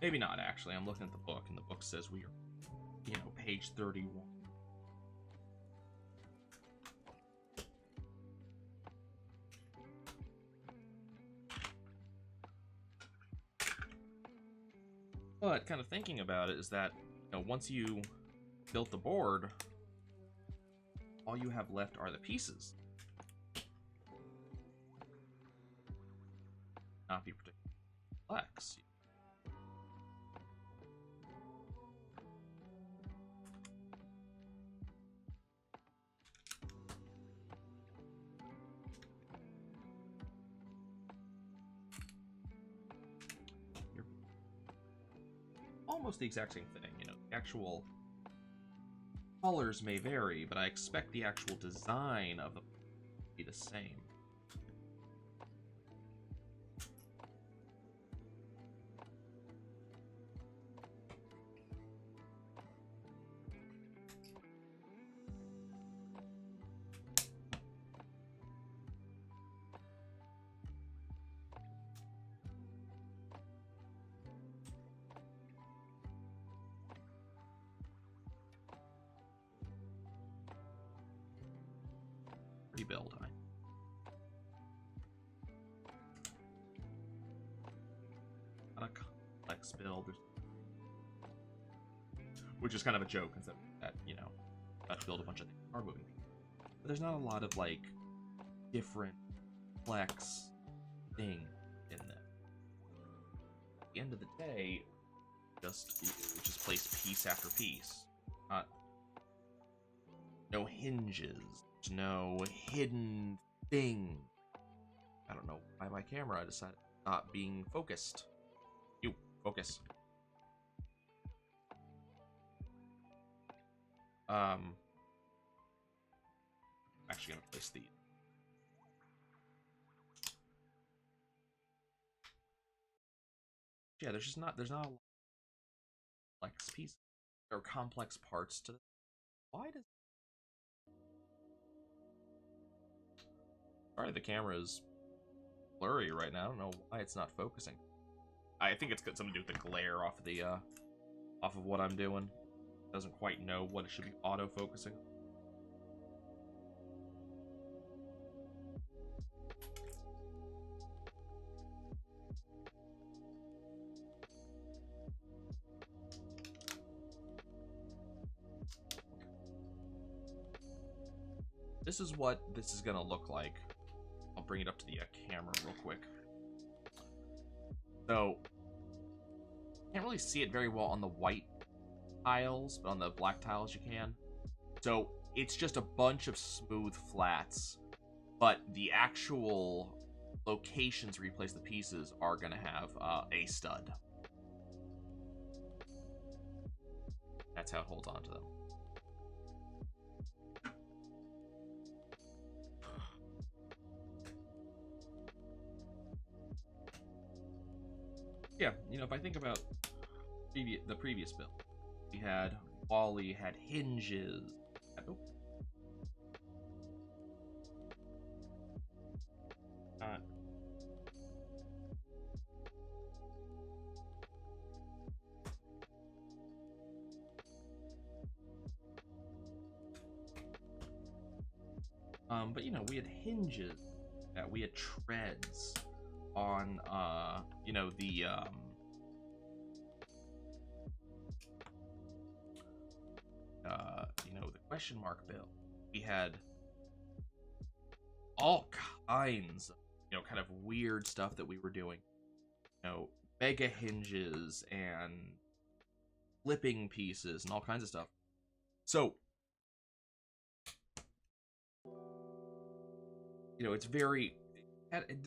Maybe not, actually. I'm looking at the book, and the book says we are, page 31. But kind of thinking about it is that, once you built the board, all you have left are the pieces. Not be particularly complex. You're almost the exact same thing, the actual colors may vary, but I expect the actual design of them to be the same. Rebuild, not a complex build, which is kind of a joke, instead that got to build a bunch of things are moving. But there's not a lot of like different complex thing in them. At the end of the day, just place piece after piece. No hinges. No hidden thing. I don't know why my camera decided not being focused. You focus. Actually gonna place the. Yeah, there's not a lot of complex pieces or complex parts to this. Why does? Sorry, the camera is blurry right now. I don't know why it's not focusing. I think it's got something to do with the glare off of what I'm doing. It doesn't quite know what it should be auto-focusing. This is what this is gonna look like. I'll bring it up to the camera real quick. So, can't really see it very well on the white tiles, but on the black tiles you can. So, it's just a bunch of smooth flats, but the actual locations where you place the pieces are gonna have a stud. That's how it holds on to them. Yeah, if I think about the previous build, we had Wally had hinges. But we had hinges, we had treads on the question mark build. We had all kinds of kind of weird stuff that we were doing. Mega hinges and flipping pieces and all kinds of stuff. So it's very.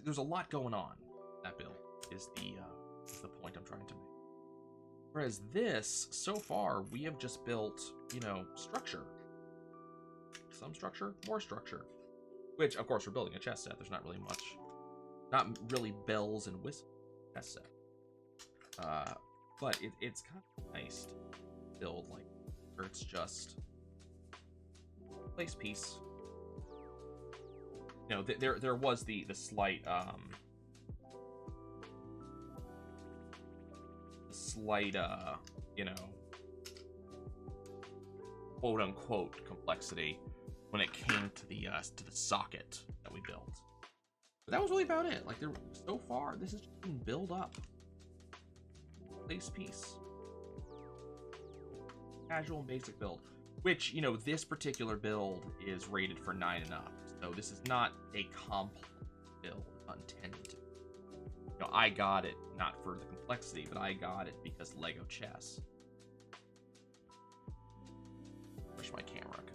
There's a lot going on. That build is the point I'm trying to make. Whereas this, so far, we have just built, structure. Some structure, more structure. Which, of course, we're building a chess set. There's not really much, not really bells and whistles chess set. But it's kind of nice to build like where it's just place piece. you know, there was the slight you know, quote unquote complexity when it came to the socket that we built. But that was really about it. Like, there, so far, this has just been build up. Base piece. Casual and basic build. Which, you know, this particular build is rated for 9 and up. So this is not a complex build intended to. You know, I got it not for the complexity, but I got it because Lego chess. Wish my camera could.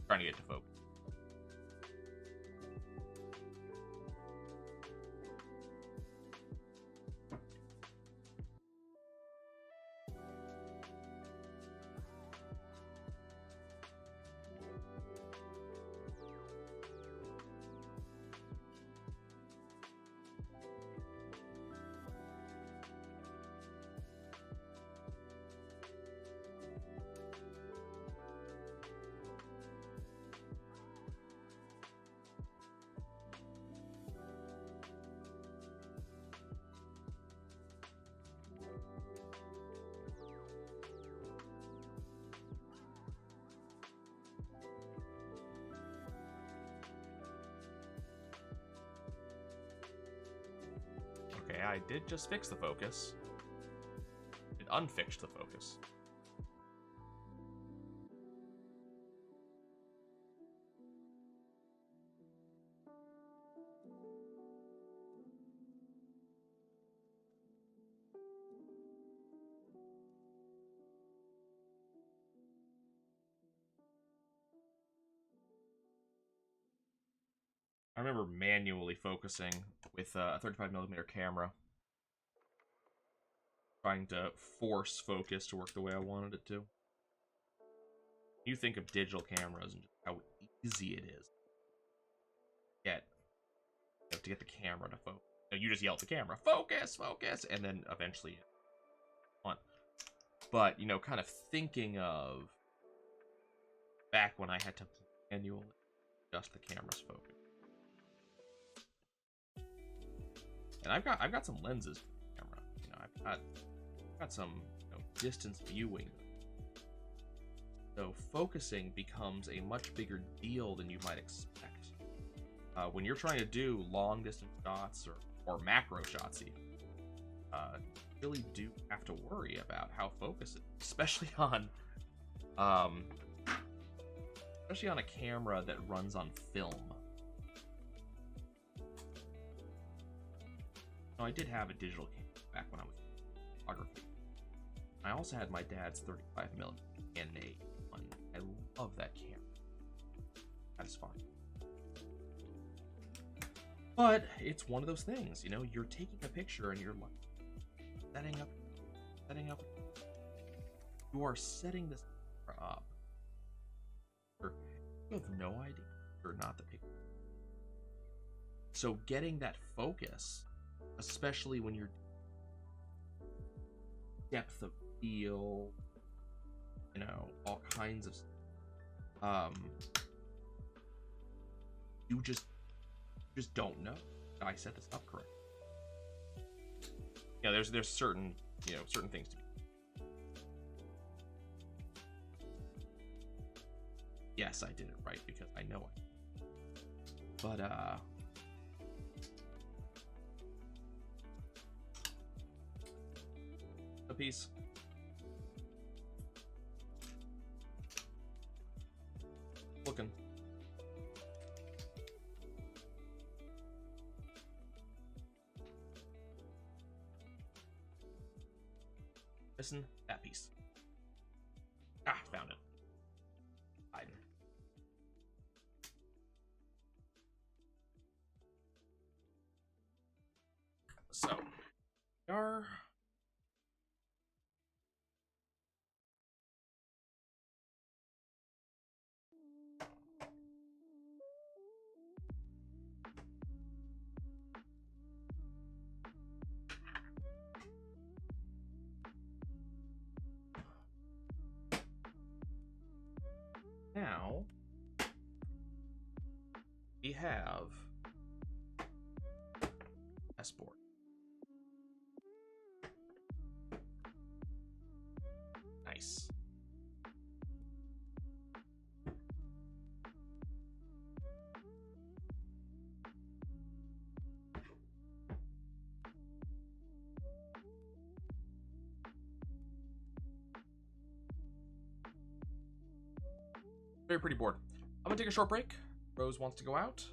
Trying to get to focus. Okay, I did just fix the focus. It unfixed the focus. I remember manually focusing with a 35mm camera, trying to force focus to work the way I wanted it to. You think of digital cameras and just how easy it is to get the camera to focus. You just yell at the camera, focus, focus, and then eventually it's on. But, you know, kind of thinking of back when I had to manually adjust the camera's focus. And I've got some lenses for the camera. You know, I've got some, you know, distance viewing. So focusing becomes a much bigger deal than you might expect. When you're trying to do long distance shots or macro shots even, you really do have to worry about how focused it is, especially on a camera that runs on film. I did have a digital camera back when I was in photography. I also had my dad's 35mm Canon A1. I love that camera. That is fun. But it's one of those things, you know, you're taking a picture and you're like setting up. You are setting this up. You have no idea you're not the picture. So getting that focus, especially when you're depth of field, you know, all kinds of you just don't know that I set this up correctly. Yeah, there's certain, you know, certain things to be. Yes, I did it right because I know it. But a piece. Looking. Missing that piece. Ah, found it. Hiding. So, we are. we have S-board. Nice. Very pretty board. I'm gonna take a short break. Rose wants to go out.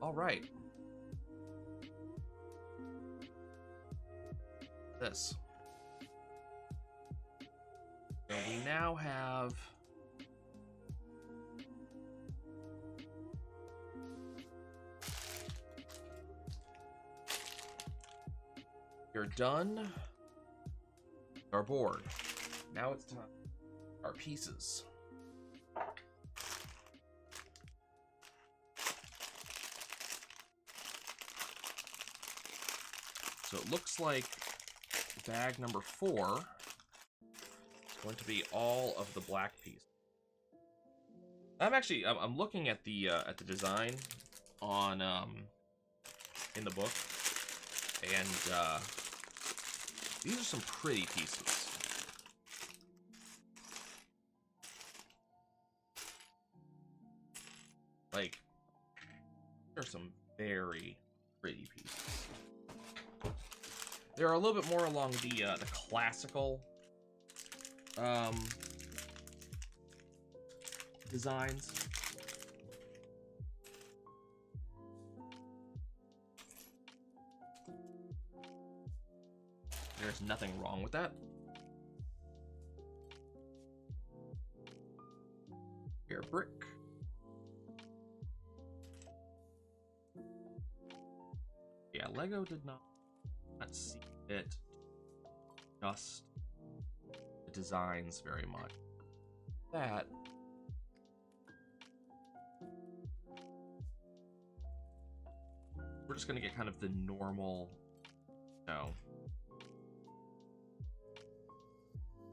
All right. This. So we now have you're done. Our board. Now it's time. Our pieces. So it looks like bag number 4 is going to be all of the black pieces. I'm looking at the design on in the book, and these are some pretty pieces. Like, there's some very pretty pieces. They're a little bit more along the classical designs. There's nothing wrong with that. brick. Yeah, Lego did not see it just the designs very much. That we're just gonna get kind of the normal,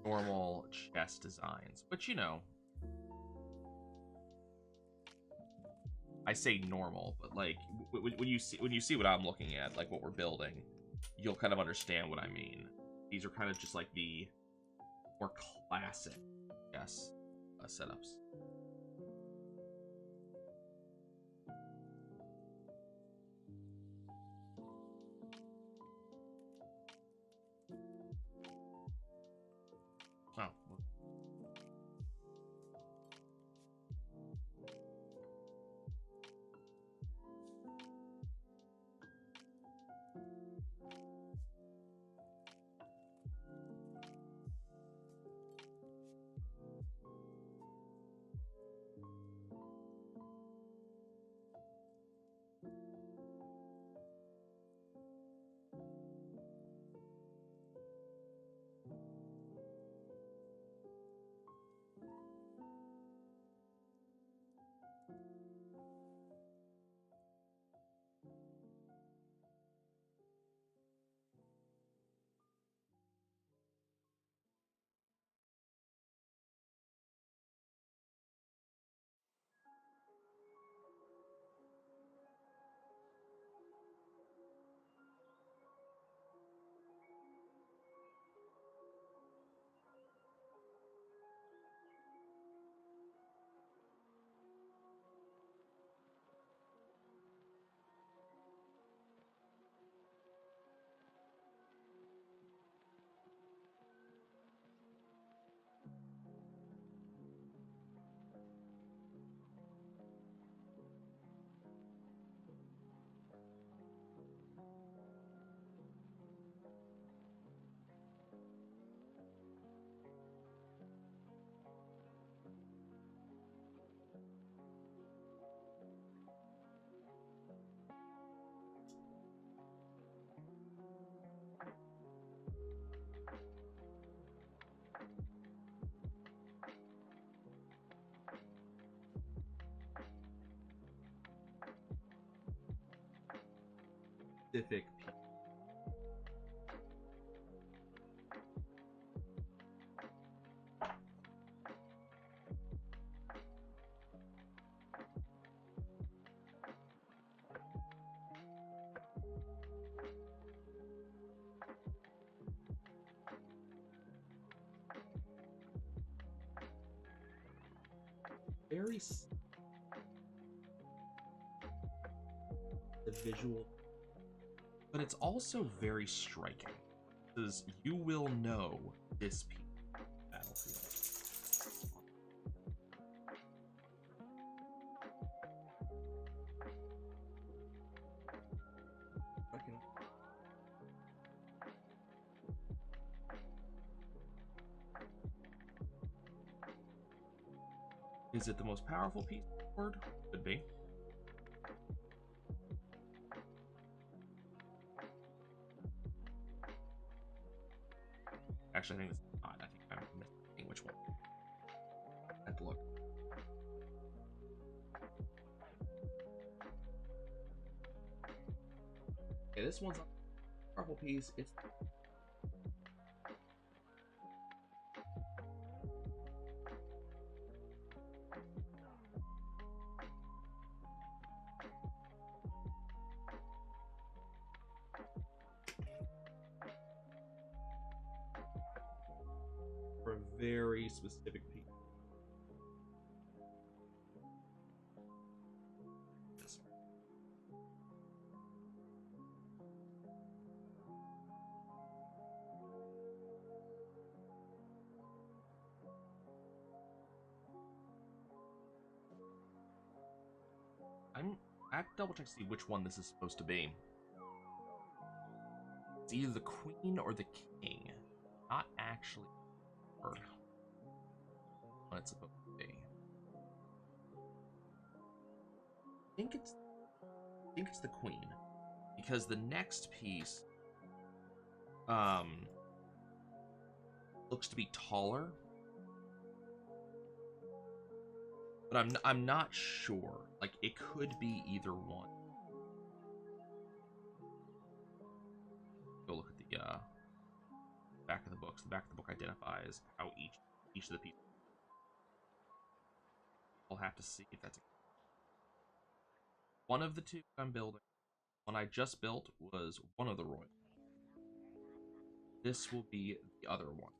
normal chest designs, which, I say normal, but like when you see what I'm looking at, like what we're building, you'll kind of understand what I mean. These are kind of just like the more classic, yes, setups. Oh. Specific very the visual, but it's also very striking because you will know this piece of Battlefield. Is it the most powerful piece of the board? Could be. Actually, I think it's not. I think I'm missing which one. I have to look. Okay, this one's a powerful piece. It's for a very specific piece. I have to double check to see which one this is supposed to be. It's either the queen or the king. Not actually what it's supposed to be. think it's the queen, because the next piece looks to be taller, but I'm not sure. Like, it could be either one. Go look at the back of the books. The back of the book identifies how each of the pieces. I'll have to see if that's one of the two I'm building. One I just built was one of the royal. This will be the other one.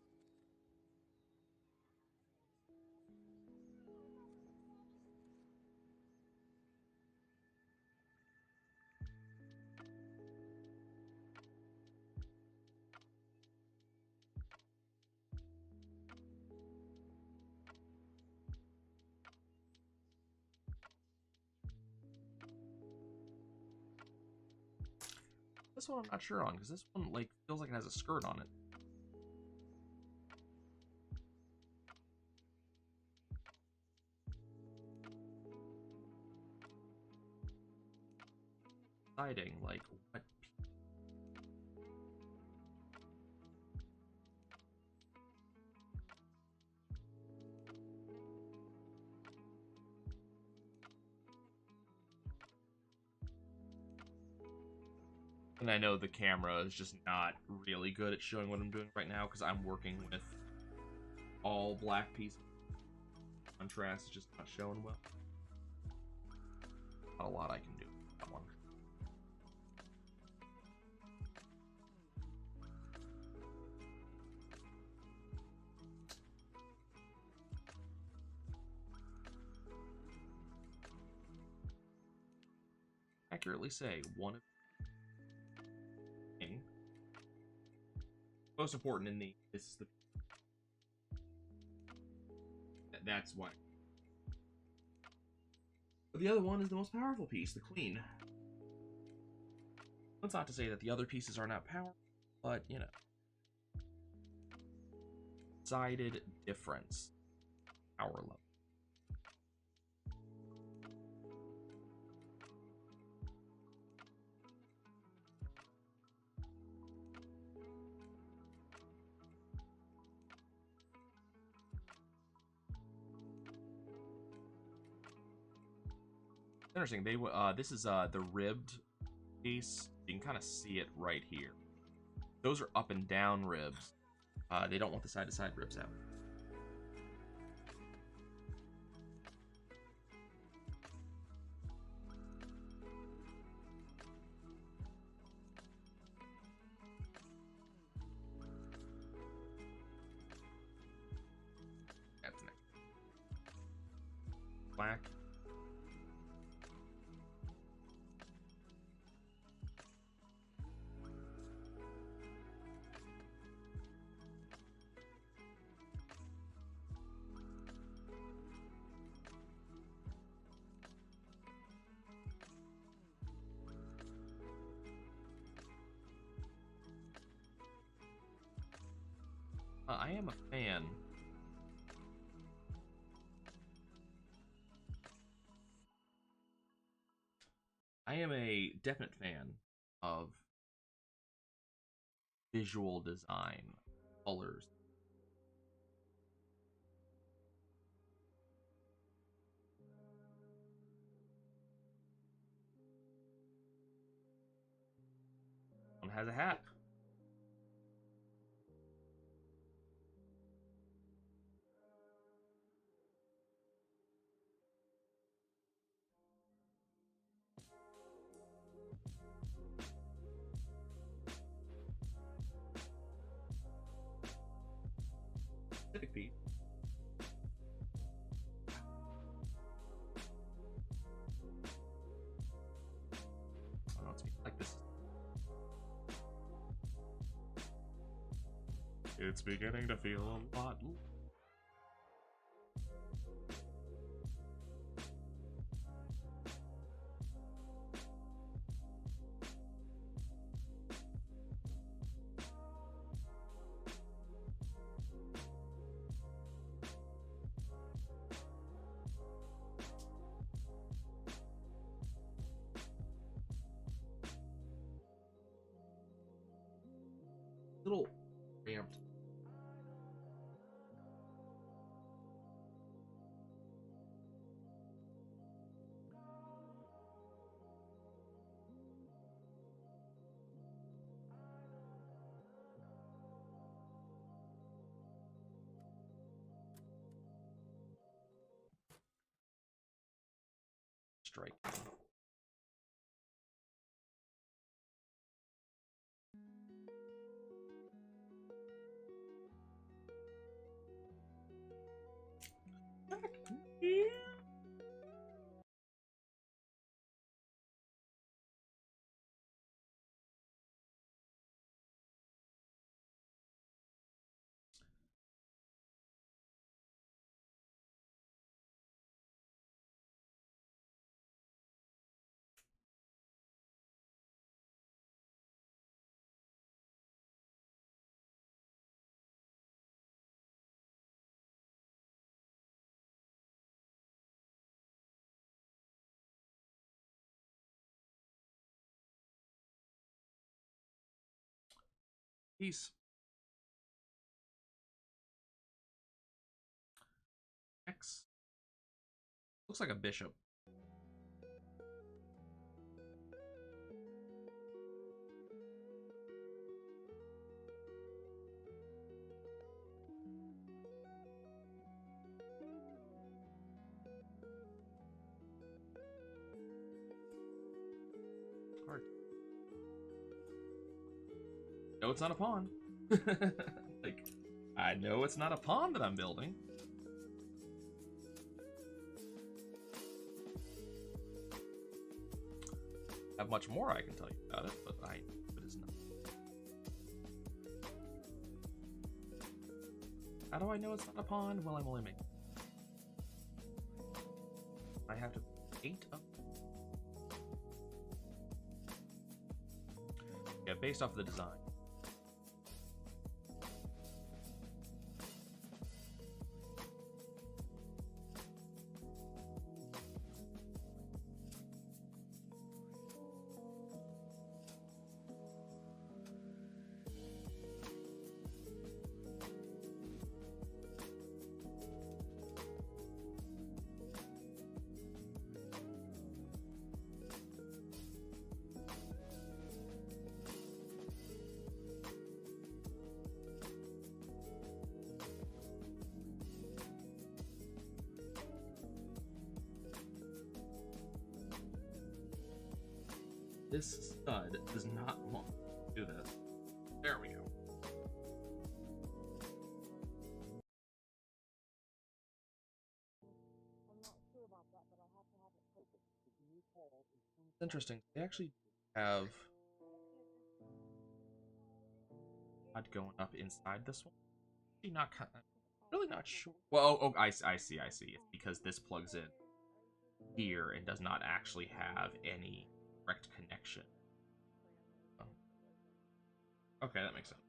This one I'm not sure on, because this one like feels like it has a skirt on it. Deciding like what. And I know the camera is just not really good at showing what I'm doing right now because I'm working with all black pieces. Contrast is just not showing well. Not a lot I can do with that one. Accurately say one of most important in the this is the that's why. But the other one is the most powerful piece, the queen. That's not to say that the other pieces are not powerful, but you know, decided difference, power level. Interesting. This is the ribbed piece. You can kind of see it right here. Those are up and down ribs. They don't want the side to side ribs out. That's next. Black. I am a fan. I am a definite fan of visual design, colors. One has a hat. Specific piece. I don't know, it's like this. It's beginning to feel a lot. little ramped. Strike. Peace. X. Looks like a bishop. Hard. No, it's not a pawn. Like, I know it's not a pawn that I'm building. Have much more I can tell you about it, but it is not. How do I know it's not a pawn? Well, I'm only making. I have to 8 up. Yeah, based off of the design. This stud does not want to do this. There we go. It's interesting. They actually have not going up inside this one. Not really not sure. Well, oh, I see. It's because this plugs in here and does not actually have any direct connection. Oh. Okay, that makes sense.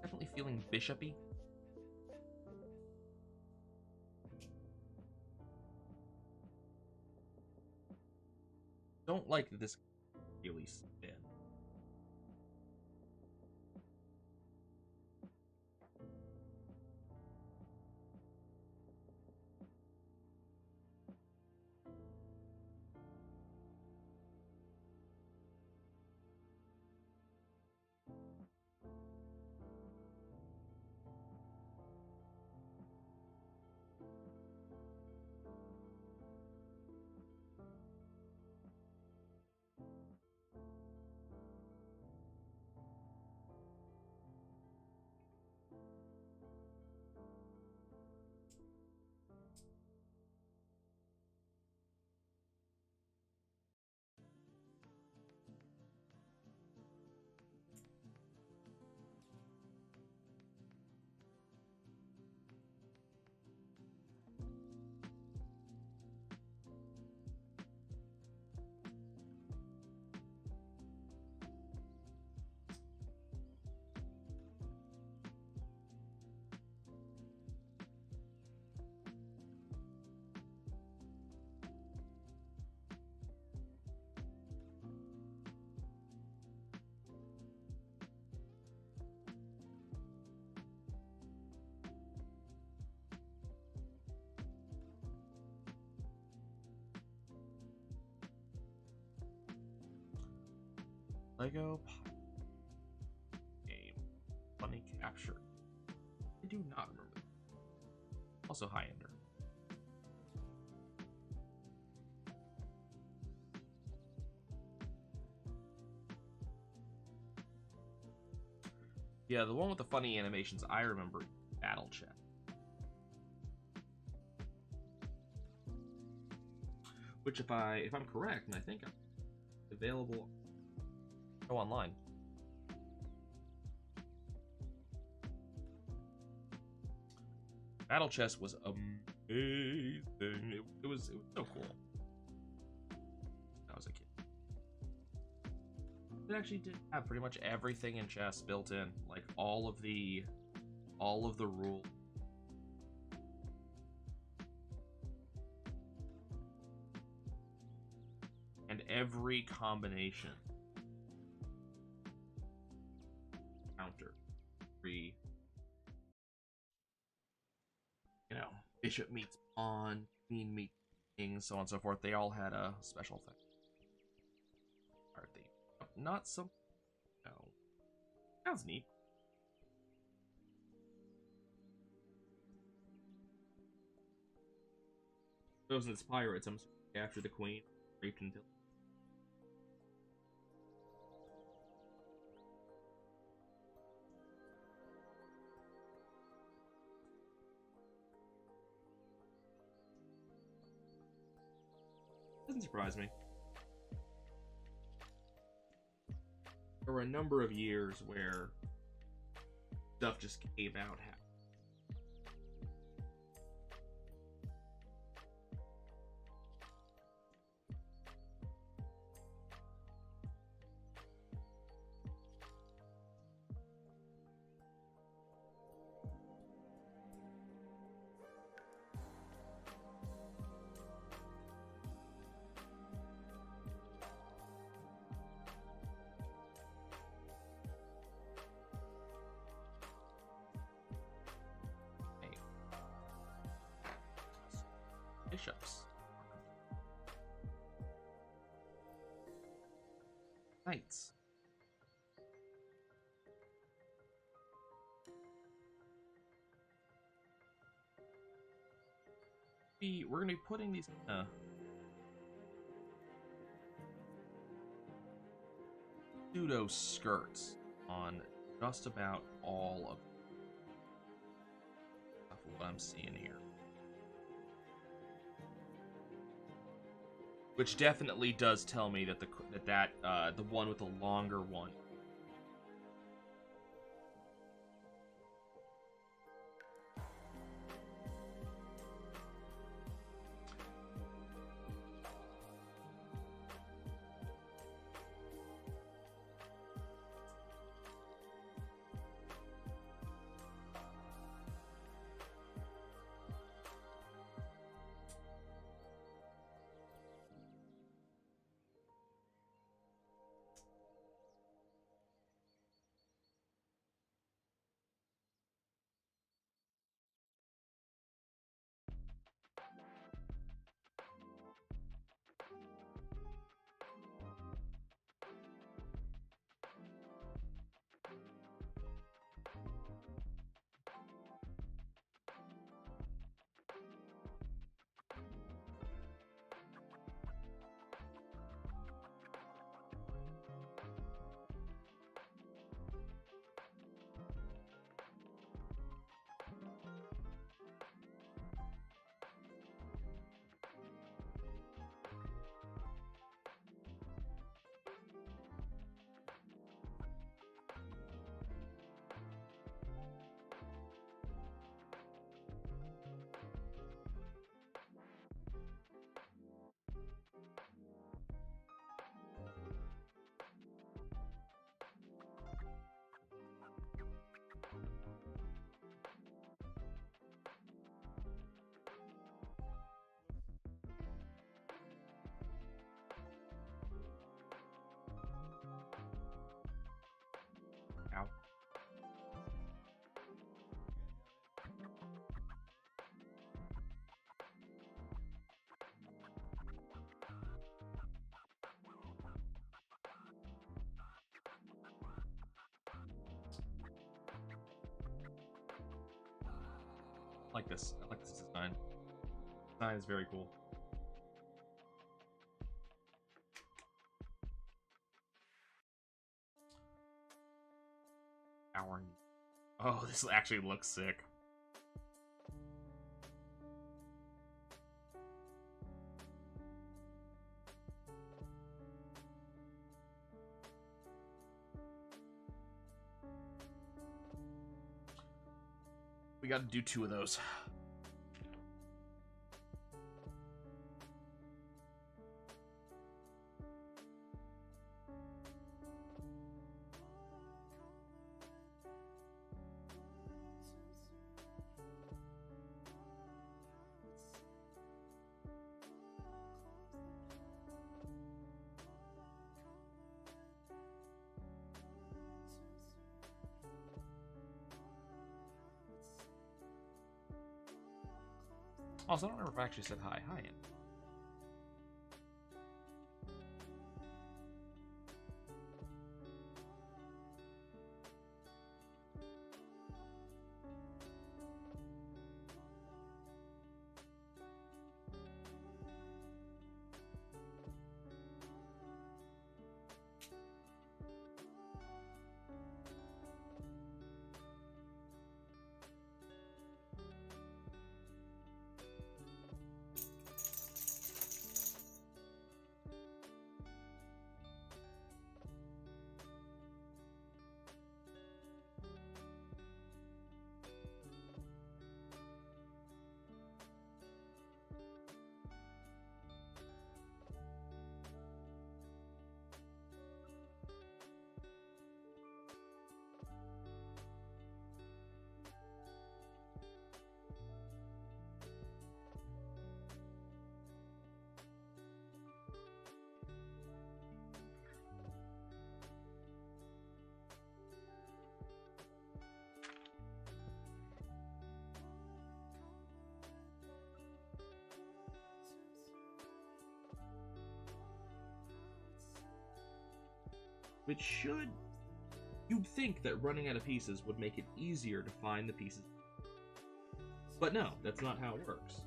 Definitely feeling bishopy. Don't like this really spin. Lego game. Funny capture. I do not remember. Also Highlander. Yeah, the one with the funny animations I remember, Battle Chat. Which, if I'm correct, and I think I'm available online. Battle Chess was amazing. It was so cool. I was a kid. It actually did have pretty much everything in chess built in, like all of the rules. And every combination. Counter. Free. You know, bishop meets pawn, queen meets king, so on and so forth. They all had a special thing. Are they not some? No. Sounds neat. Those in its pirates, I'm after the queen, raped until. Doesn't surprise me. There were a number of years where stuff just came out half. Bishops. Knights. We're gonna be putting these pseudo skirts on just about all of what I'm seeing here. Which definitely does tell me that the one with the longer one. this. I like this design. Design is very cool. Oh, this actually looks sick. We got to do 2 of those. Also, I don't remember if I actually said hi. Hi, Ann. Which should... You'd think that running out of pieces would make it easier to find the pieces. But no, that's not how it works.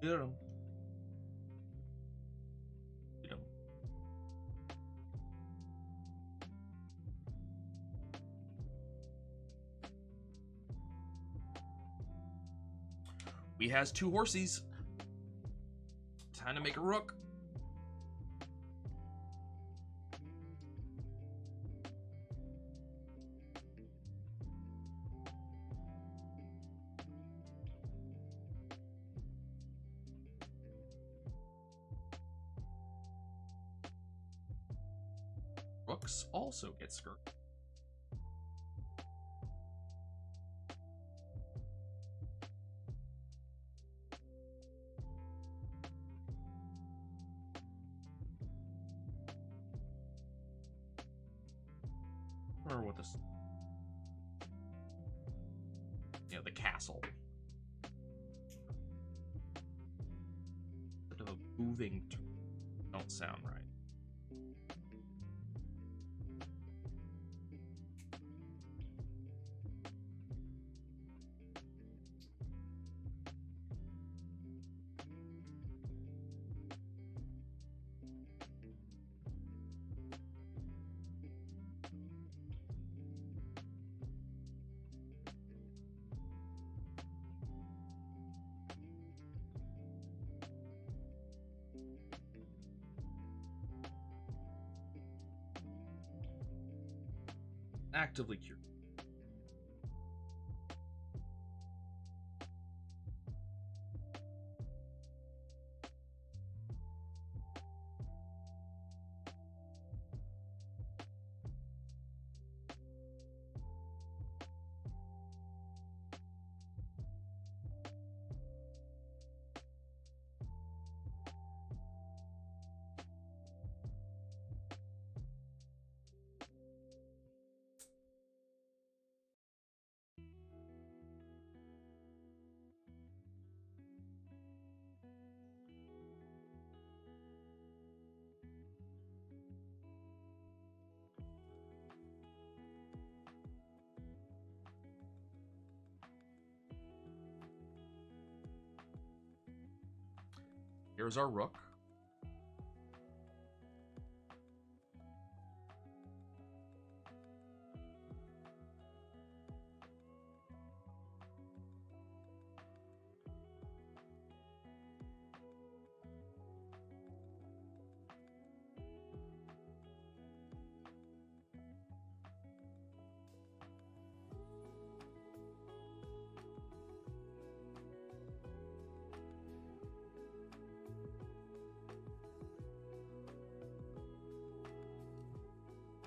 Yeah. We has 2 horsies. Time to make a rook. Rooks also get skirt. Or what this? Yeah, the castle. Bit of a moving. Don't sound right. actively curious. Here's our rook.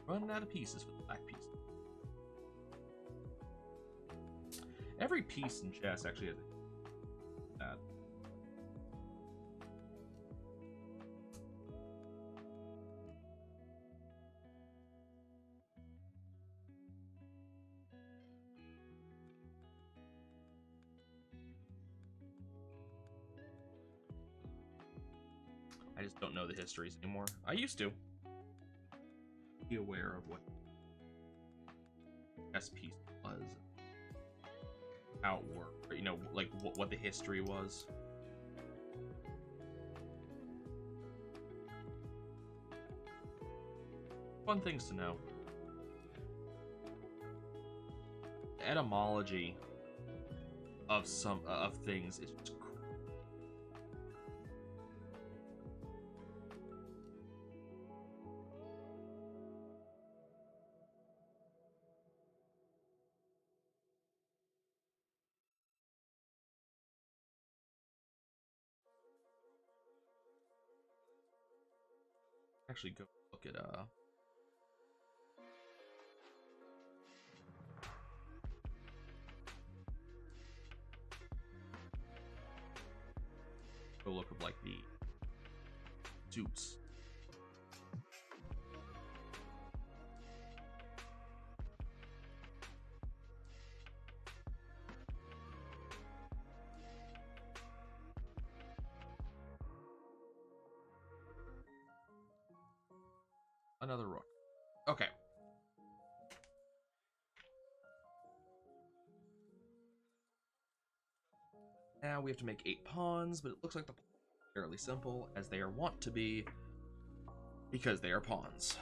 Running out of pieces for the black piece. Every piece in chess actually has that. I just don't know the histories anymore. I used to be aware of what chess piece was, how it worked, you know, like what the history was. Fun things to know. Etymology of some of things is just actually go look at go look up like the suits. Another rook. Okay. Now we have to make 8 pawns, but it looks like the pawns are fairly simple, as they are wont to be, because they are pawns.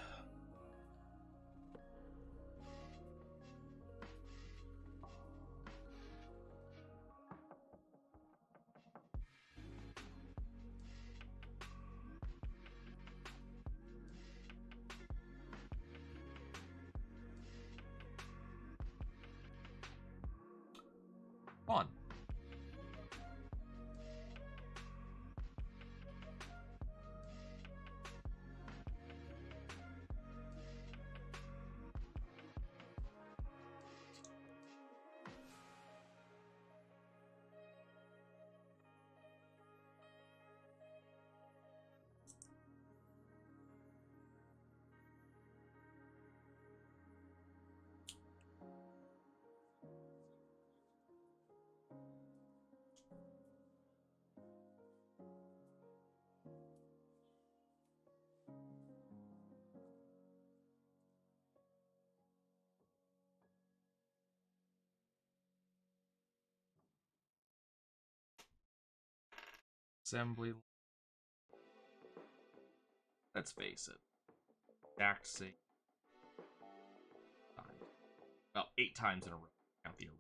Pawn. Assembly. Let's face it. Exact same time. Well, 8 times in a row. Count the array.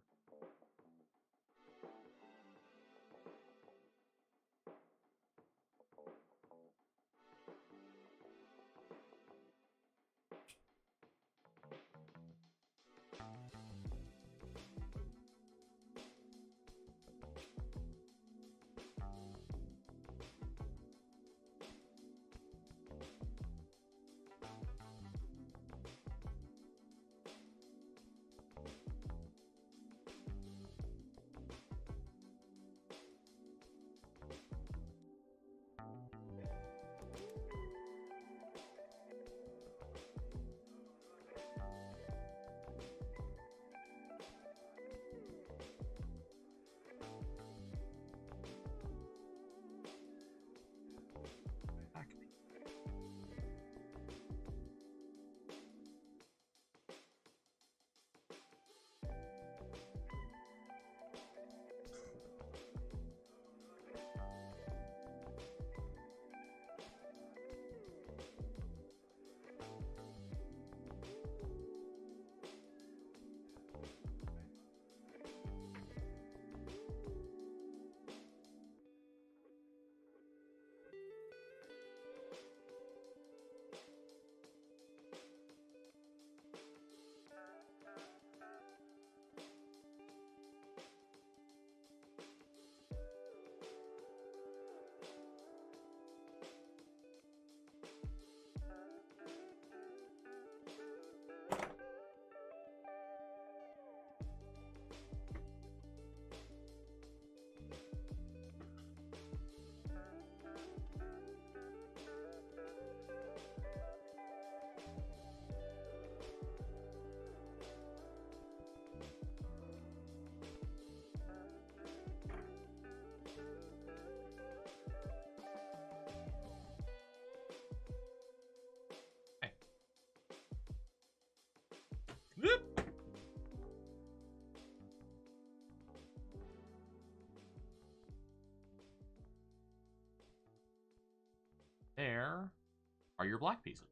black pieces.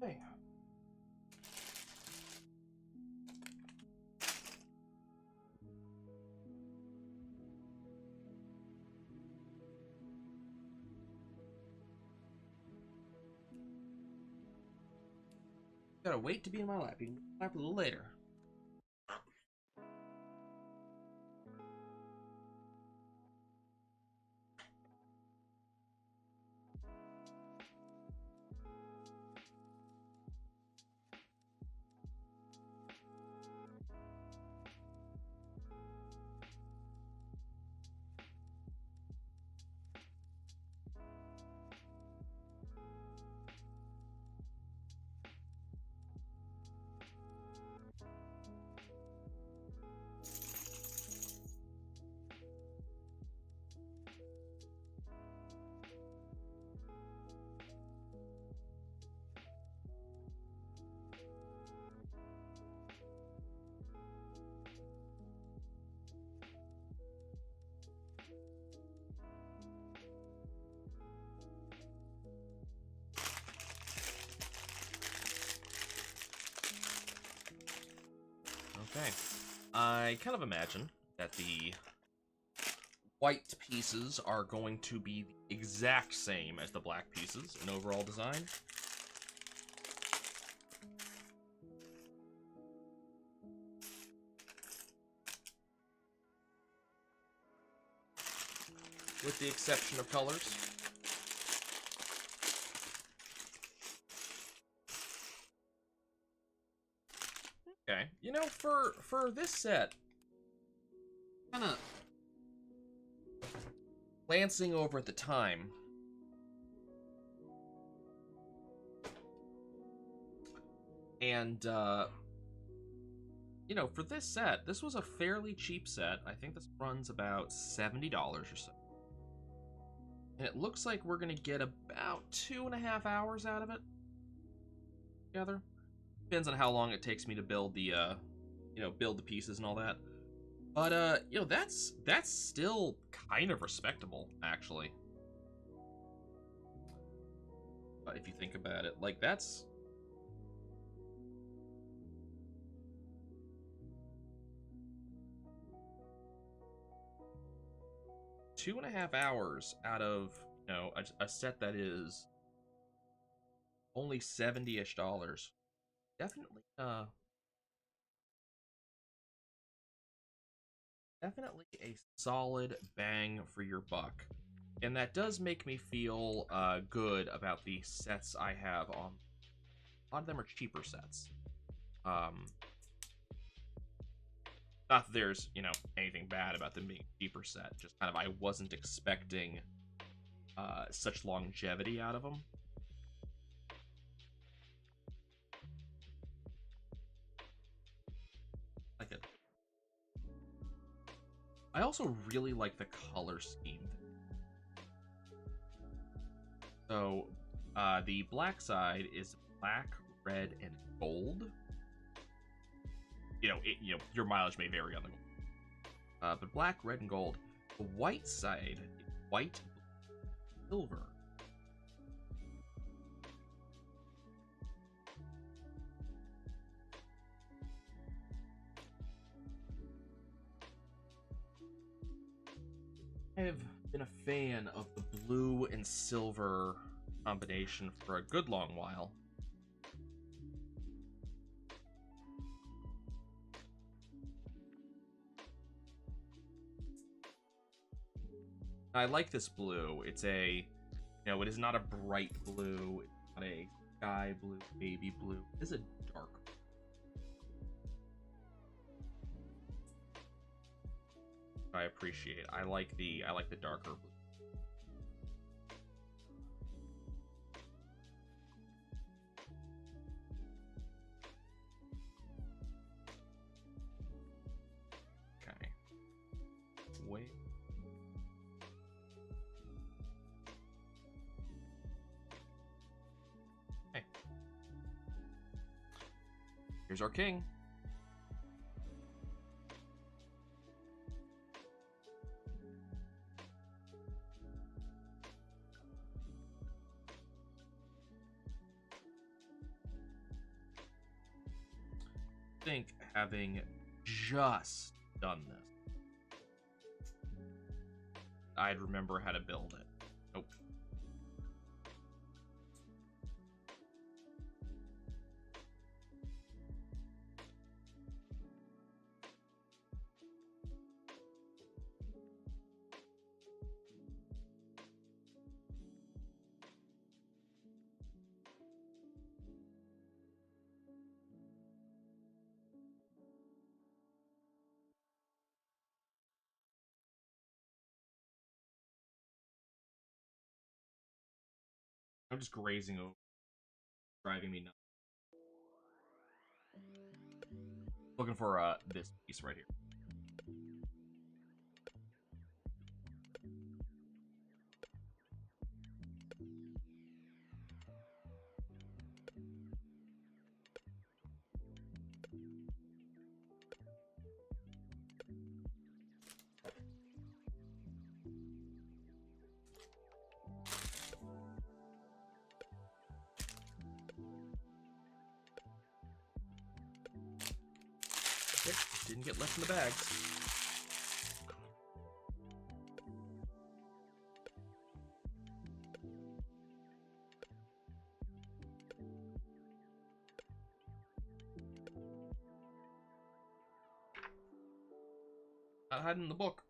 Okay. Gotta wait to be in my lap. You can lap a little later. Okay. I kind of imagine that the white pieces are going to be the exact same as the black pieces in overall design. With the exception of colors. Okay, you know, for this set, kind of glancing over at the time, and you know, for this set, this was a fairly cheap set. I think this runs about $70 or so, and it looks like we're gonna get about 2.5 hours out of it together. Depends on how long it takes me to build the, build the pieces and all that. But, you know, that's still kind of respectable, actually. If you think about it, like, that's... $2.5 hours out of, you know, a set that is only $70-ish. Definitely, definitely a solid bang for your buck. And that does make me feel good about the sets I have on. A lot of them are cheaper sets. Not that there's, you know, anything bad about them being a cheaper set. Just kind of I wasn't expecting such longevity out of them. Like it. I also really like the color scheme. So, the black side is black, red, and gold. You know, your mileage may vary on the gold. But black, red, and gold. The white side is white, silver. I have been a fan of the blue and silver combination for a good long while. I like this blue. It's a, you know, it is not a bright blue. It's not a sky blue, baby blue. It is a dark blue. I appreciate. I like the darker blue. Okay. Wait. Here's our king. I think having just done this, I'd remember how to build it. Nope. I'm just grazing over, driving me nuts. Looking for this piece right here. It didn't get left in the bags. Not hiding in the book.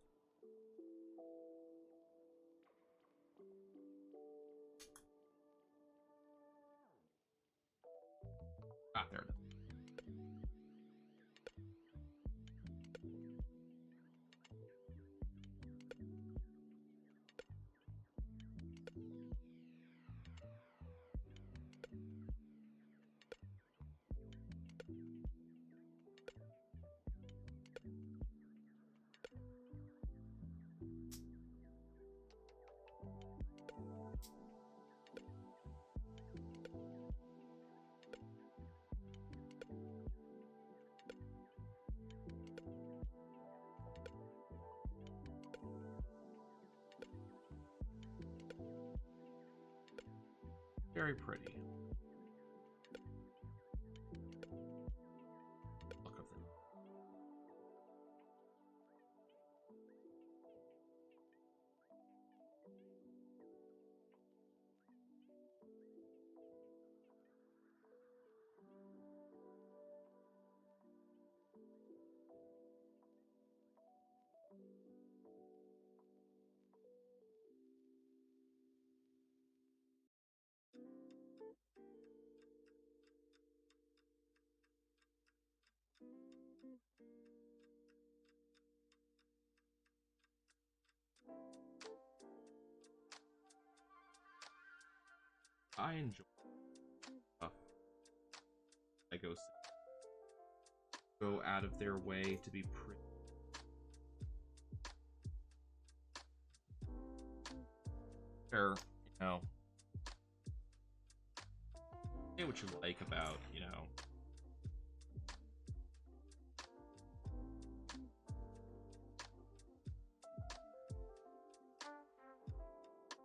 Ah, there it is. Very pretty. Look of them. I enjoy Lego go out of their way to be pretty. Or, say what you like about,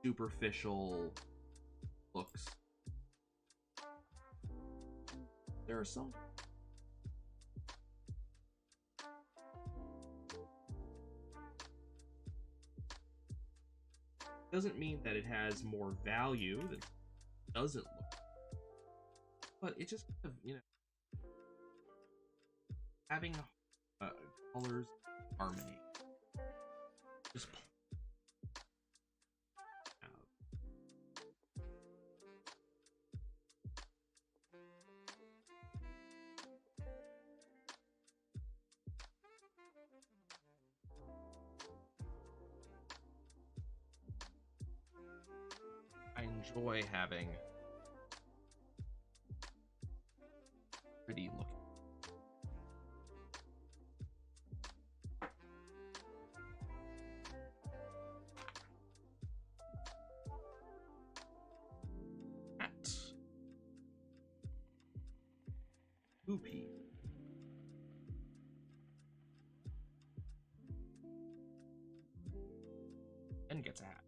superficial looks. There are some. Doesn't mean that it has more value than it doesn't look. But it just kind of, having colors harmony. Just I enjoy having pretty looking. Hat. Poopy. and gets a hat.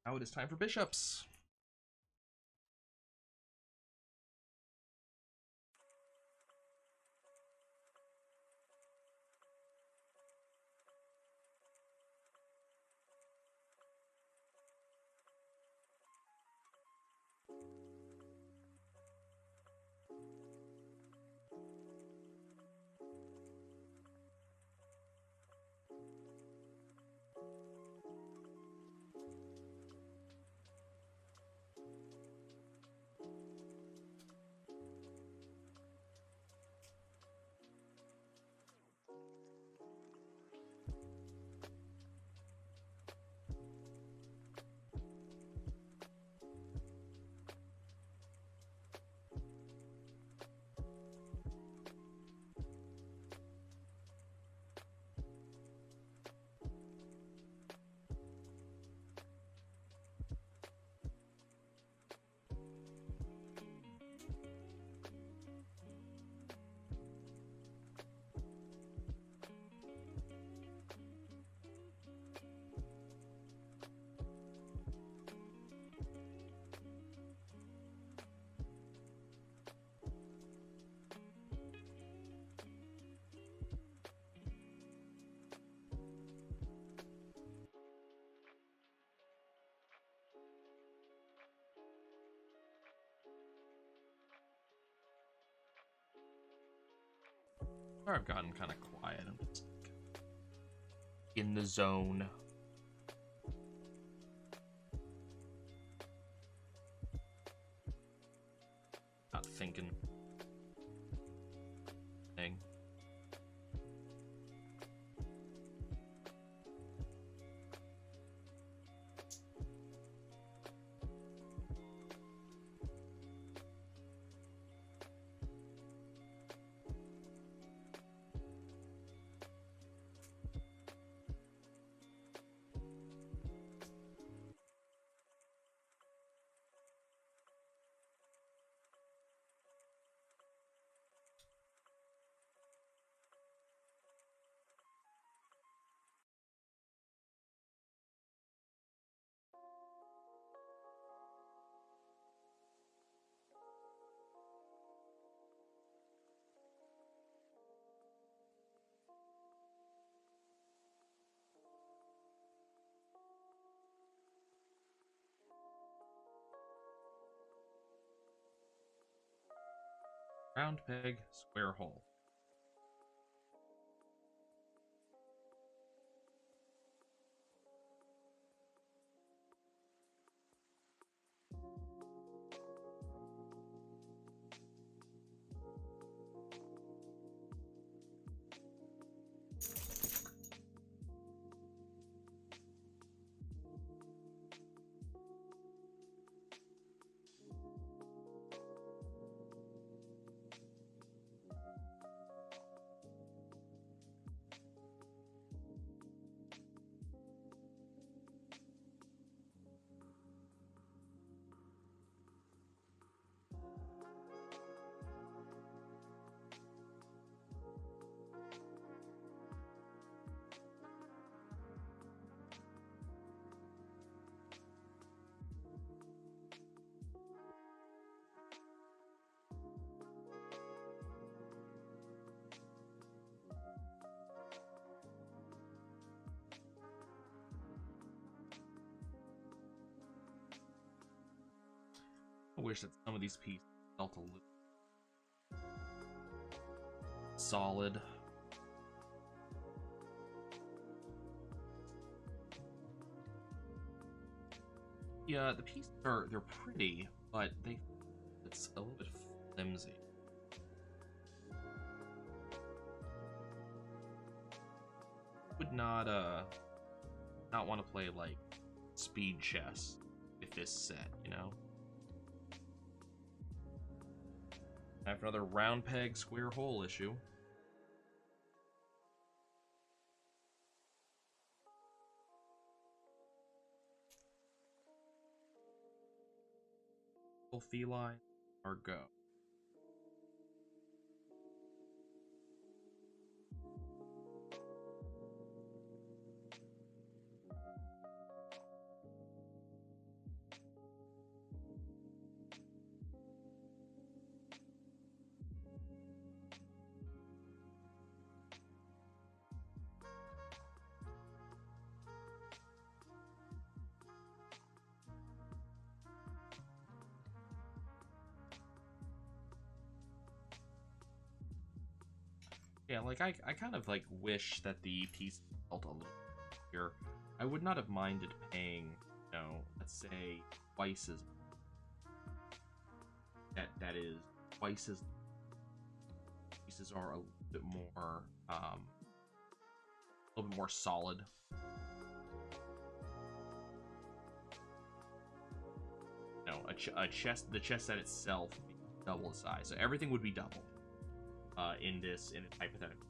Now it is time for bishops. I've gotten kind of quiet. I'm just in the zone. Not thinking. Thing. Round peg, square hole. wish that some of these pieces felt a little solid. Yeah, the pieces they're pretty, but it's a little bit flimsy. Would not want to play like speed chess with this set, you know? I have another round peg square hole issue. Feline or go. Yeah, like I kind of like wish that the piece felt a little here. I would not have minded paying, you know, let's say twice as that is twice as pieces are a little bit more solid. No, a chest, the chest set itself double the size, so everything would be double. In this hypothetical,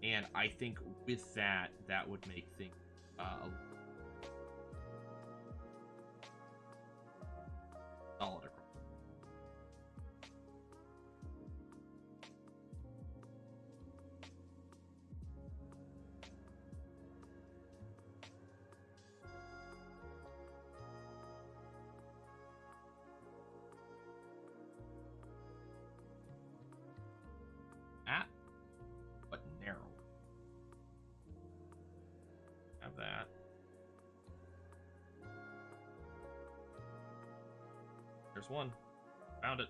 and I think with that would make things solid. But narrow. Have that. There's one. Found it.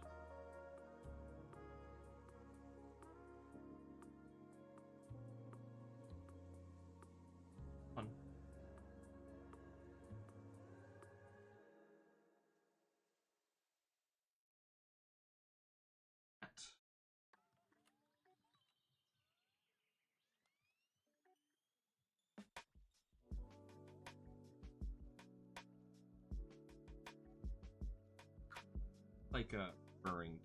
One. Like a burring.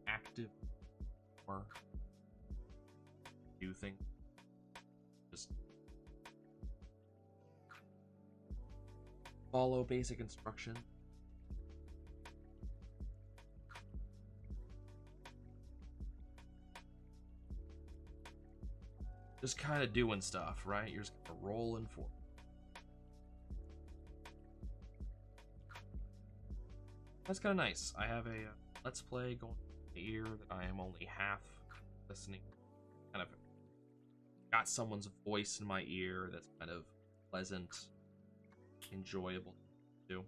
Active or do things. Just follow basic instructions. Just kind of doing stuff, right? You're just kind of rolling forward. That's kind of nice. I have a Let's Play going in the ear that I am only half listening. Kind of got someone's voice in my ear that's kind of pleasant, enjoyable to do.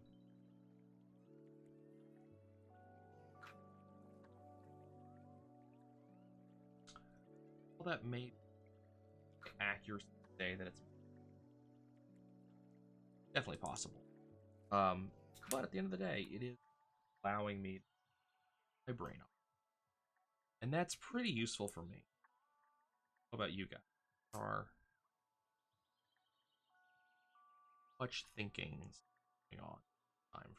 Well, that may accuracy to say that it's definitely possible. But at the end of the day, it is allowing me my brain off. And that's pretty useful for me. How about you guys? Are much thinking going on time.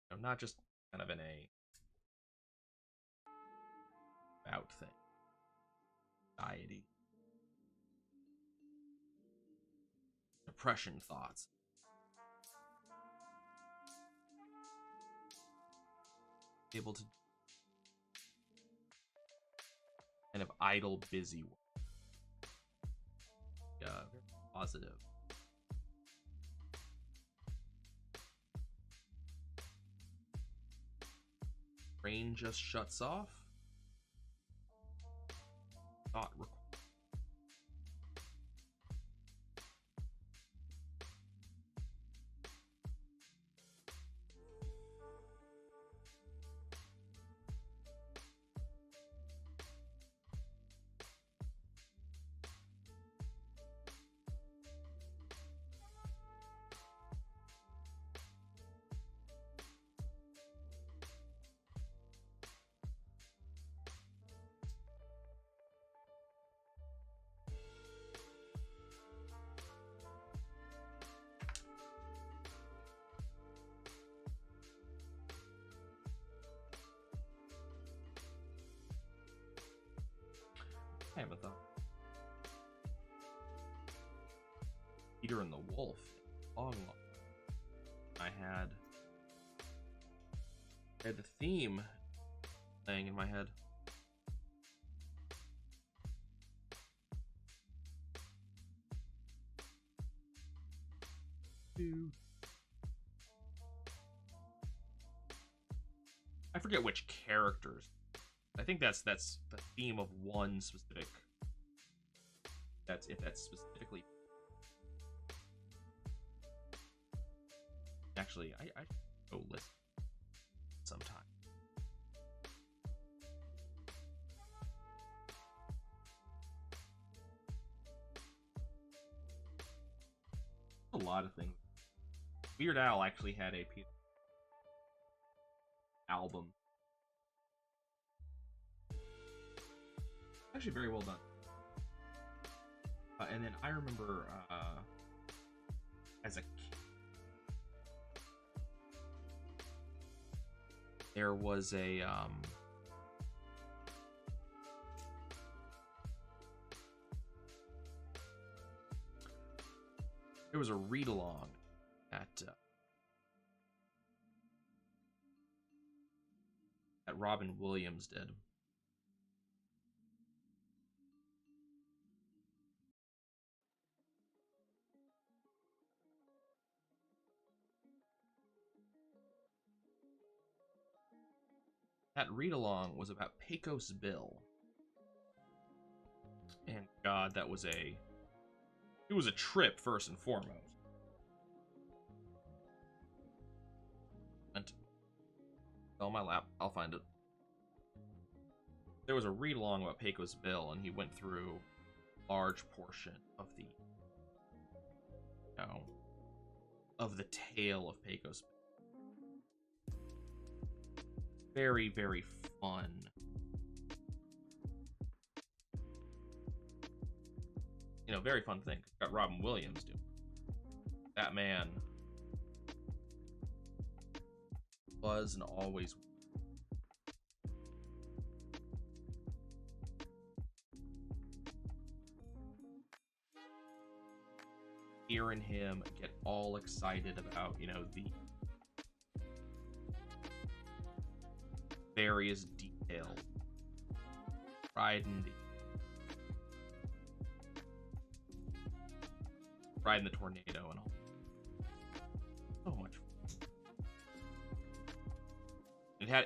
You know, not just kind of in a about thing. Anxiety. Depression thoughts. Able to kind of idle, busy work. Yeah, very positive. Brain just shuts off. Not required. I haven't thought. Peter and the Wolf. Long. I had the theme playing in my head. I forget which characters. I think that's the theme of one specific. That's if that's specifically. Actually, I go listen sometime. A lot of things. Weird Al actually had a album. Actually, very well done. And then I remember as a kid, there was a read along that Robin Williams did. That read-along was about Pecos Bill. And God, that was it was a trip, first and foremost. And on my lap, I'll find it. There was a read-along about Pecos Bill, and he went through a large portion of the, of the tale of Pecos Bill. Very, very fun. Very fun thing. Got Robin Williams doing. That man was and always. Hearing him get all excited about, the various details. Riding the tornado and all. So much fun.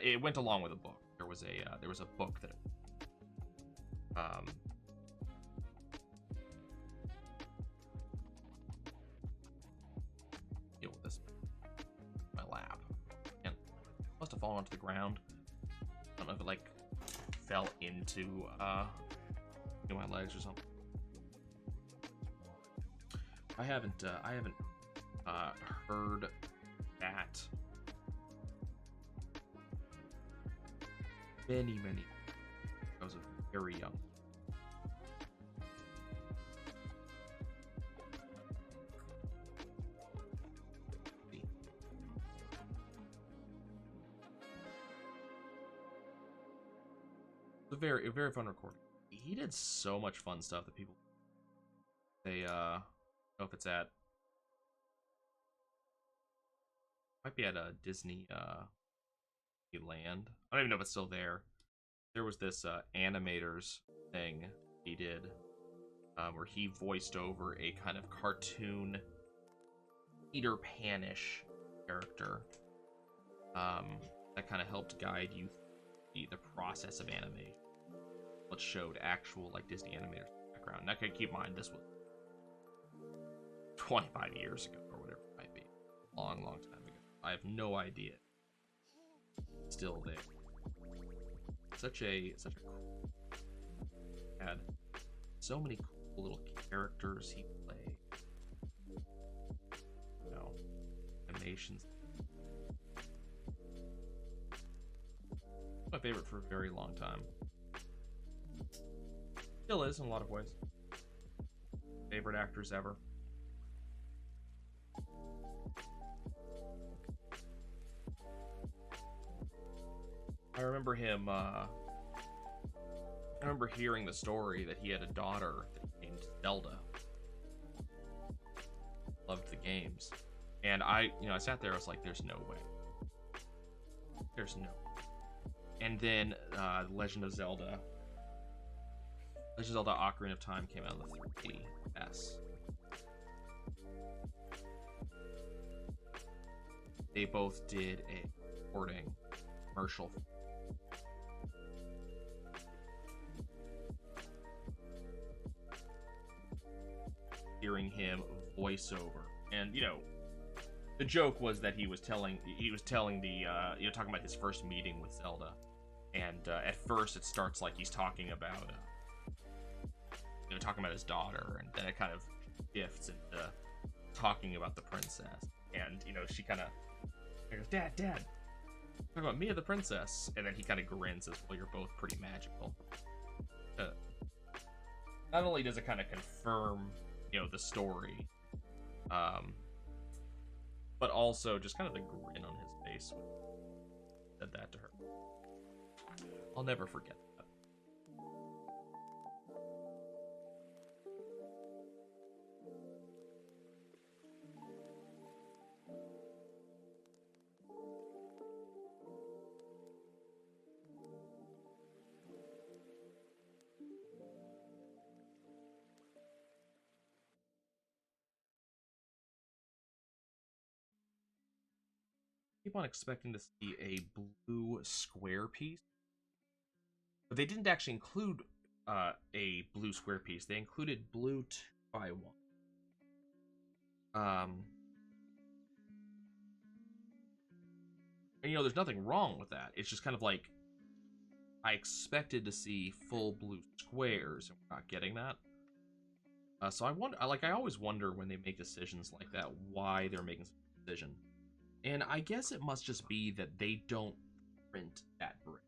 It went along with a book. There was a book that deal with this. My lap. And must have fallen onto the ground. I don't know if it fell into my legs or something. I haven't heard that many. I was very young. It's a very fun recording. He did so much fun stuff that people know if it's at might be at a Disney land. I don't even know if it's still there. There was this animators thing he did where he voiced over a kind of cartoon Peter Pan-ish character that kind of helped guide you the process of animation. What showed actual like Disney animators in the background. And I could keep in mind this was 25 years ago or whatever it might be. Long time ago. I have no idea. Still there. Such a cool, had so many cool little characters he played. You know, animations. My favorite for a very long time. Still is in a lot of ways. Favorite actors ever. I remember him, I remember hearing the story that he had a daughter that he named Zelda. Loved the games. And I sat there, I was like, there's no way. There's no way. And then, Legend of Zelda Ocarina of Time came out on the 3DS. They both did a recording commercial. Hearing him voiceover, and the joke was that he was telling the talking about his first meeting with Zelda, and at first it starts like he's talking about his daughter, and then it kind of shifts into talking about the princess, and she kind of goes, Dad, talking about me or the princess, and then he kind of grins, says, well, you're both pretty magical. Not only does it kind of confirm the story, but also just kind of the grin on his face when he said that to her. I'll never forget that. Keep on expecting to see a blue square piece, but they didn't actually include a blue square piece. They included blue 2x1. And there's nothing wrong with that. It's just kind of like I expected to see full blue squares, and we're not getting that. So I wonder, I always wonder when they make decisions like that, why they're making such a decision. And I guess it must just be that they don't print that brick.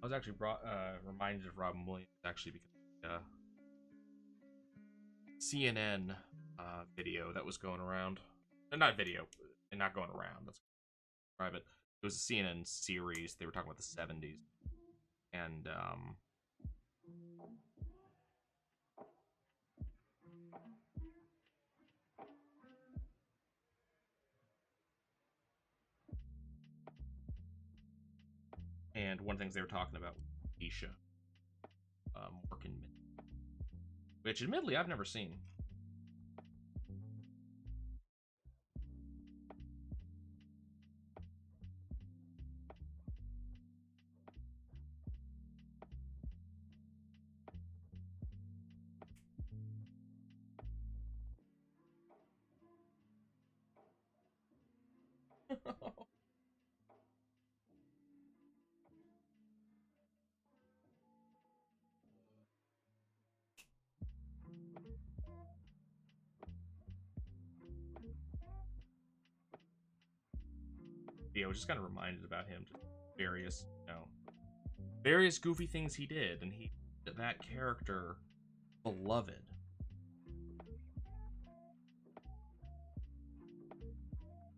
I was actually reminded of Robin Williams actually because CNN video that was going around. Not video, and not going around. That's private. It was a CNN series. They were talking about the 70s. And, one of the things they were talking about was Isha. Working, which admittedly I've never seen. Yeah, I was just kind of reminded about him. Just various, various goofy things he did, and he that character beloved.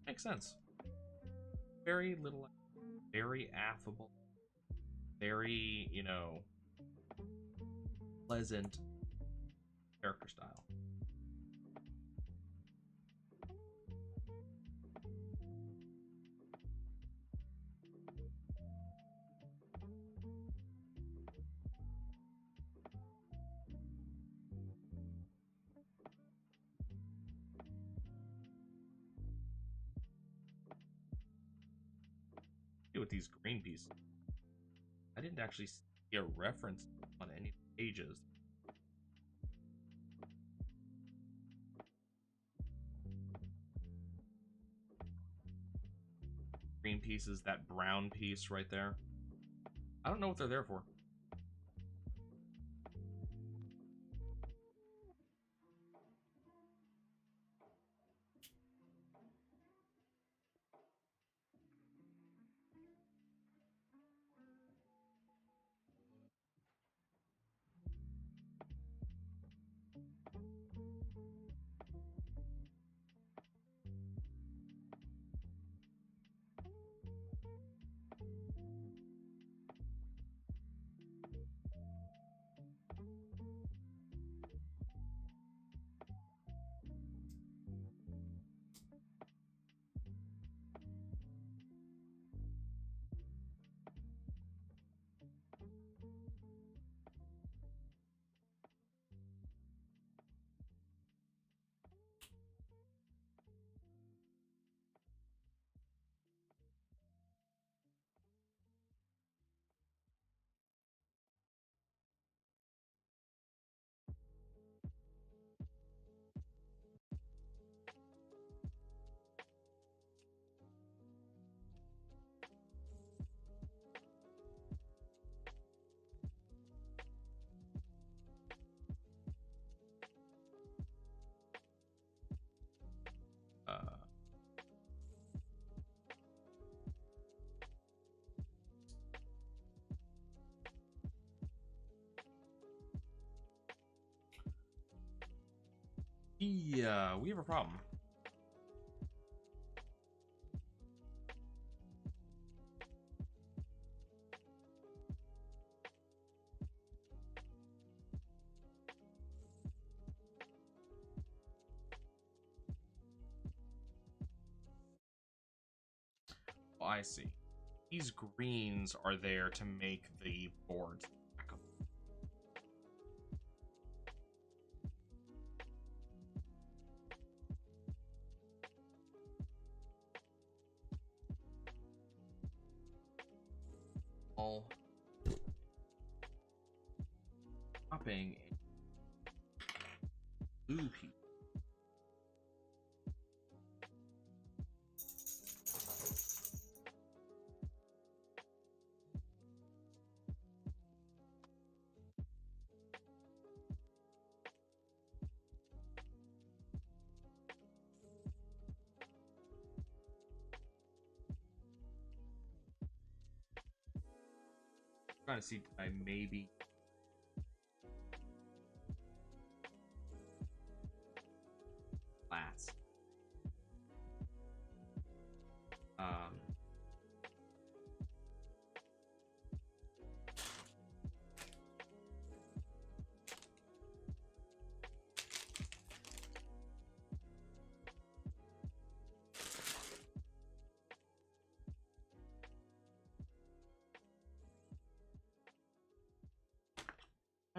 Makes sense. Very little, very affable, very, pleasant character style. With these green pieces, I didn't actually see a reference on any pages. Green pieces, that brown piece right there. I don't know what they're there for. Yeah, we have a problem. Oh, I see. These greens are there to make the boards stackable. All popping blue piece. Trying to see if I maybe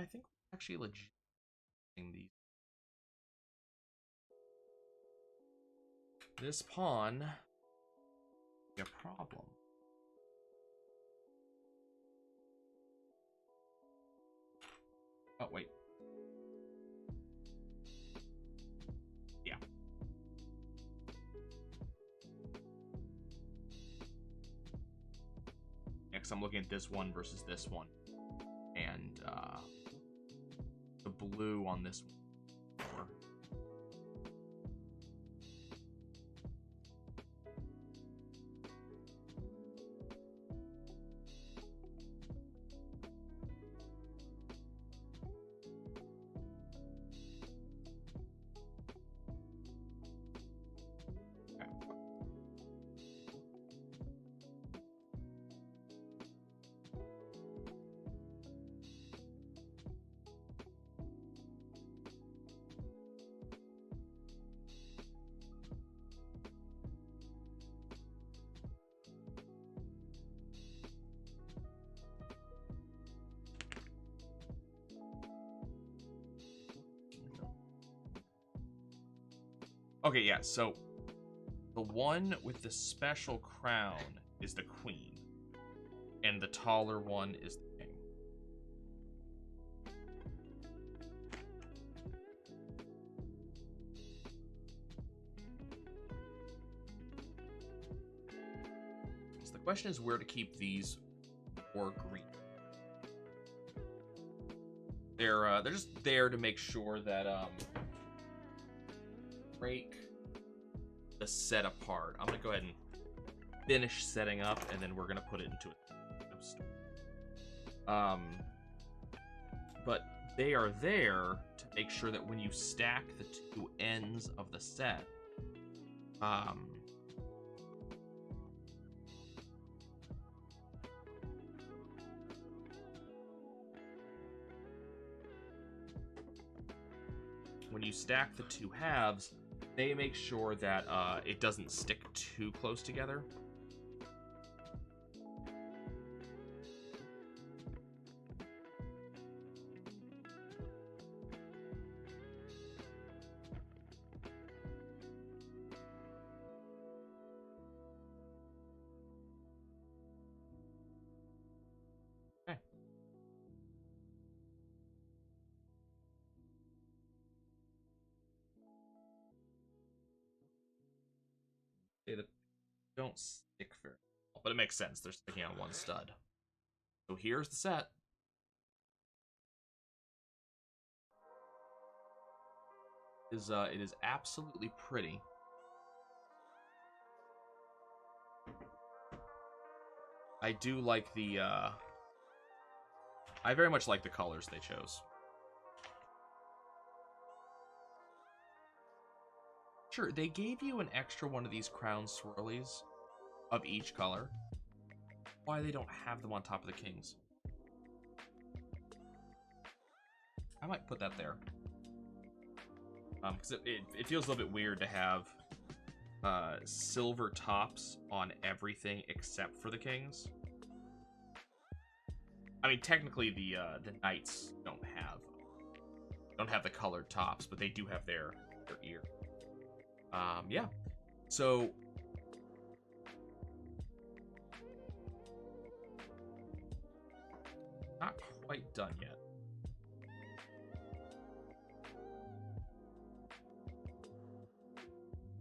I think we're actually legit these. This pawn be a problem. Oh wait. Yeah. Next, I'm looking at this one versus this one, and the blue on this one. Okay, yeah, so the one with the special crown is the queen, and the taller one is the king. So the question is where to keep these or green. They're just there to make sure that break the set apart. I'm gonna go ahead and finish setting up, and then we're gonna put it into a but they are there to make sure that when you stack the two ends of the set, when you stack the two halves, they make sure that it doesn't stick too close together. Okay. They don't stick very well, but it makes sense. They're sticking on one stud. So here's the set. It is absolutely pretty. I do like the I very much like the colors they chose. Sure, they gave you an extra one of these crown swirlies of each color. Why they don't have them on top of the kings? I might put that there. Because it feels a little bit weird to have silver tops on everything except for the kings. I mean, technically the knights don't have the colored tops, but they do have their ear. Yeah. So not quite done yet.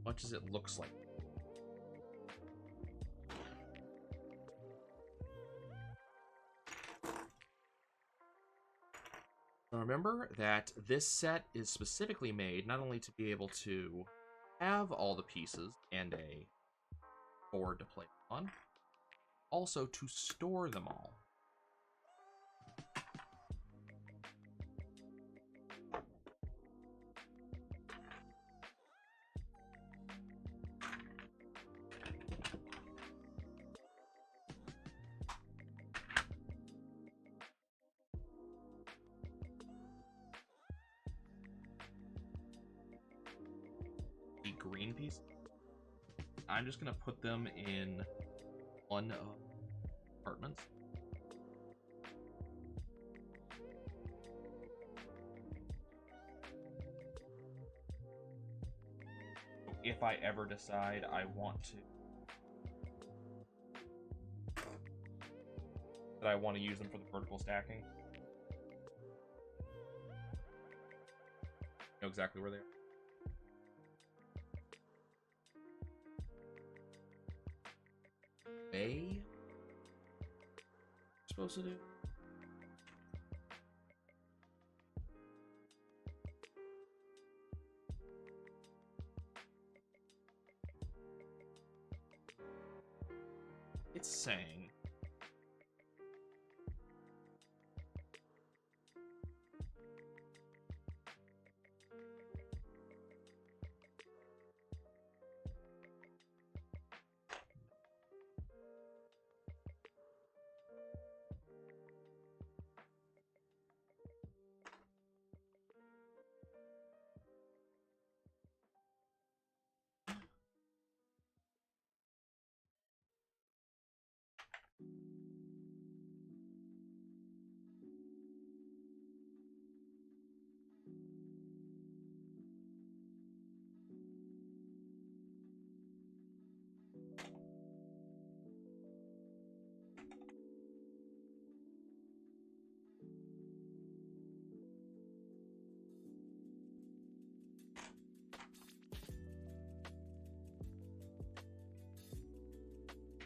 Much as it looks like. Now remember that this set is specifically made not only to be able to have all the pieces and a board to play on, also to store them all. Green piece. I'm just gonna put them in one of apartments. if I ever decide I want to, that I want to use them for the vertical stacking. Know exactly where they are. Bay? Supposed to do? It's saying.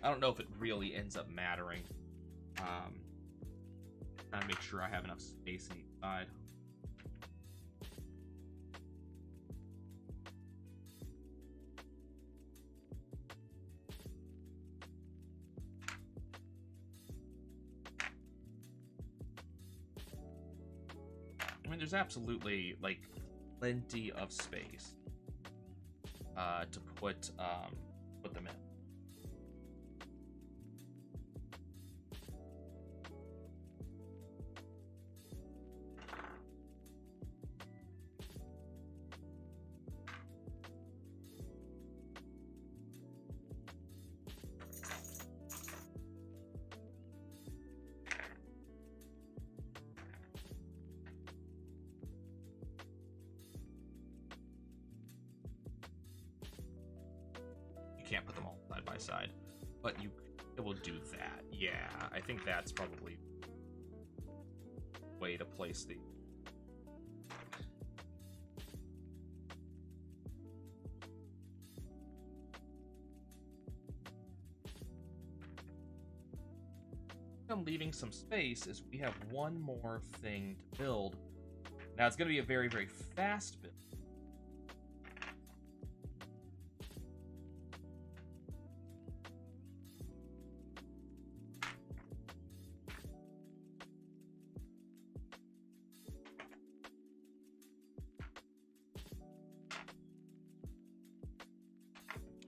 I don't know if it really ends up mattering. Trying to make sure I have enough space in each side. I mean, there's absolutely, like, plenty of space to put them in. Can't put them all side by side, but it will do that. Yeah, I think that's probably the way to place the. I'm leaving some space as we have one more thing to build. Now it's going to be a very, very fast build.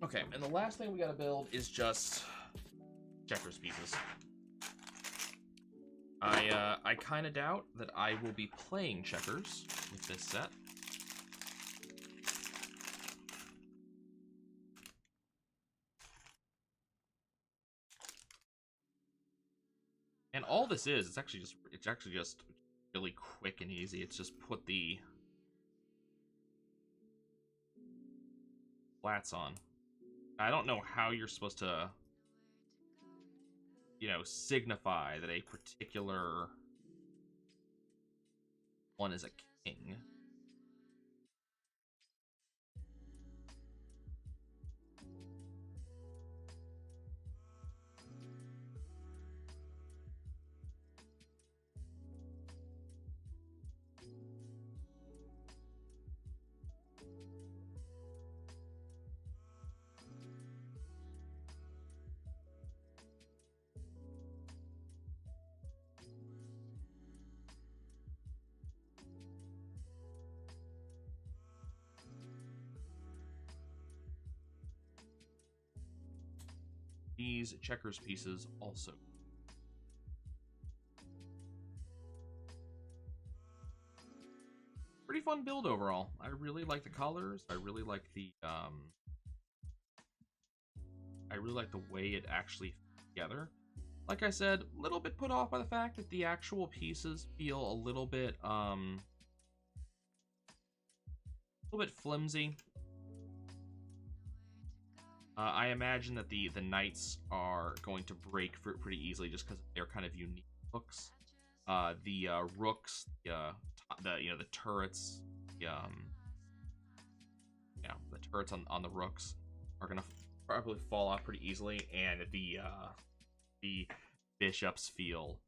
Okay, and the last thing we gotta build is just checkers pieces. I kind of doubt that I will be playing checkers with this set. And all this is, it's actually just really quick and easy. It's just put the flats on. I don't know how you're supposed to, you know, signify that a particular one is a king. These checkers pieces also. Pretty fun build overall. I really like the colors. I really like the way it actually fits together. Like I said, a little bit put off by the fact that the actual pieces feel a little bit flimsy. I imagine that the knights are going to break pretty easily just because they're kind of unique looks. The rooks, the turrets, the turrets on the rooks are gonna probably fall off pretty easily, and the bishops feel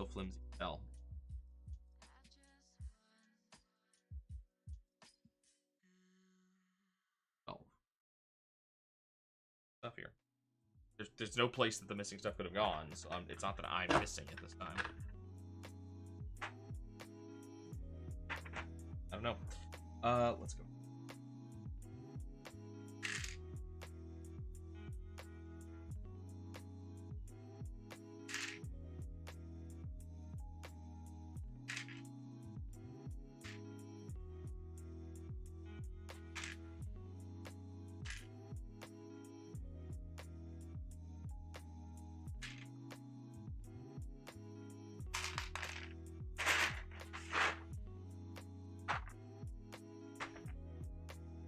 flimsy as hell. Oh, stuff here. There's no place that the missing stuff could have gone, so it's not that I'm missing it this time. I don't know. Let's go.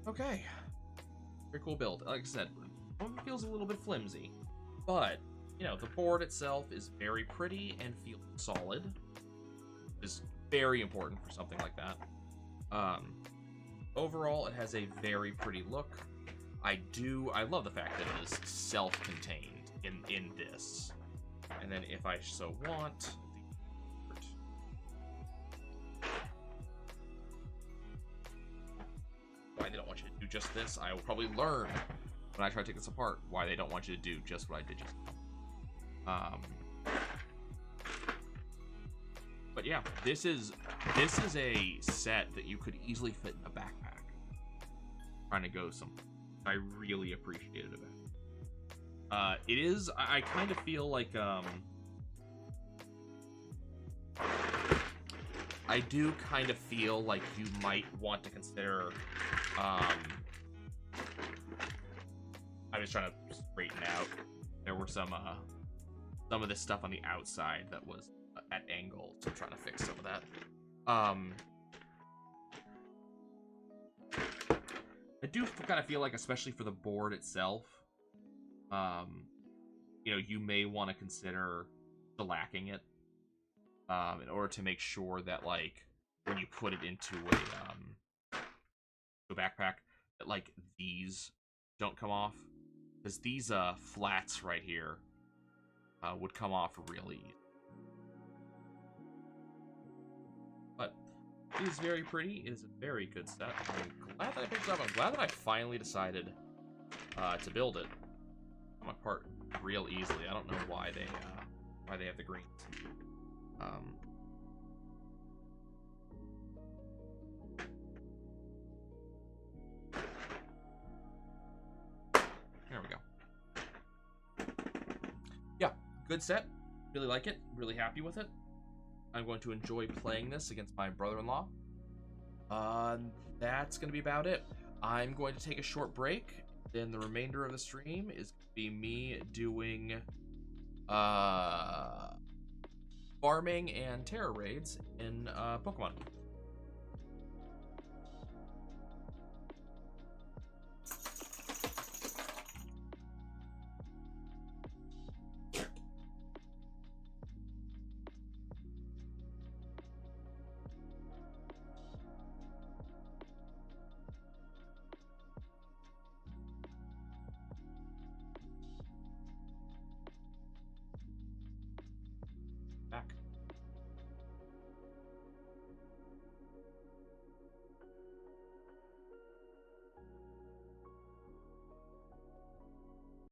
Okay. Very cool build. Like I said, it feels a little bit flimsy, but the board itself is very pretty and feels solid. Is very important for something like that. Overall, it has a very pretty look. I love the fact that it is self-contained in this. And then if I so want, why they don't want you to do just this, I will probably learn when I try to take this apart why they don't want you to do just what I did just now. But yeah, this is a set that you could easily fit in a backpack. Trying to go somewhere. I really appreciated it. It is. I kind of feel like I do kind of feel like you might want to consider. I was trying to straighten out. There were some of this stuff on the outside that was at angle, so I'm trying to fix some of that. I do kind of feel like, especially for the board itself, you may want to consider shellacking it, in order to make sure that, like, when you put it into a backpack, that, like, these don't come off, because these flats right here would come off really easy. But it is very pretty. It is a very good set. I'm glad that I picked it up. I'm glad that I finally decided to build it. I'm apart real easily. I don't know why they have the greens. There we go. Yeah, good set. Really like it. Really happy with it. I'm going to enjoy playing this against my brother-in-law. That's going to be about it. I'm going to take a short break. Then the remainder of the stream is going to be me doing farming and terror raids in Pokemon.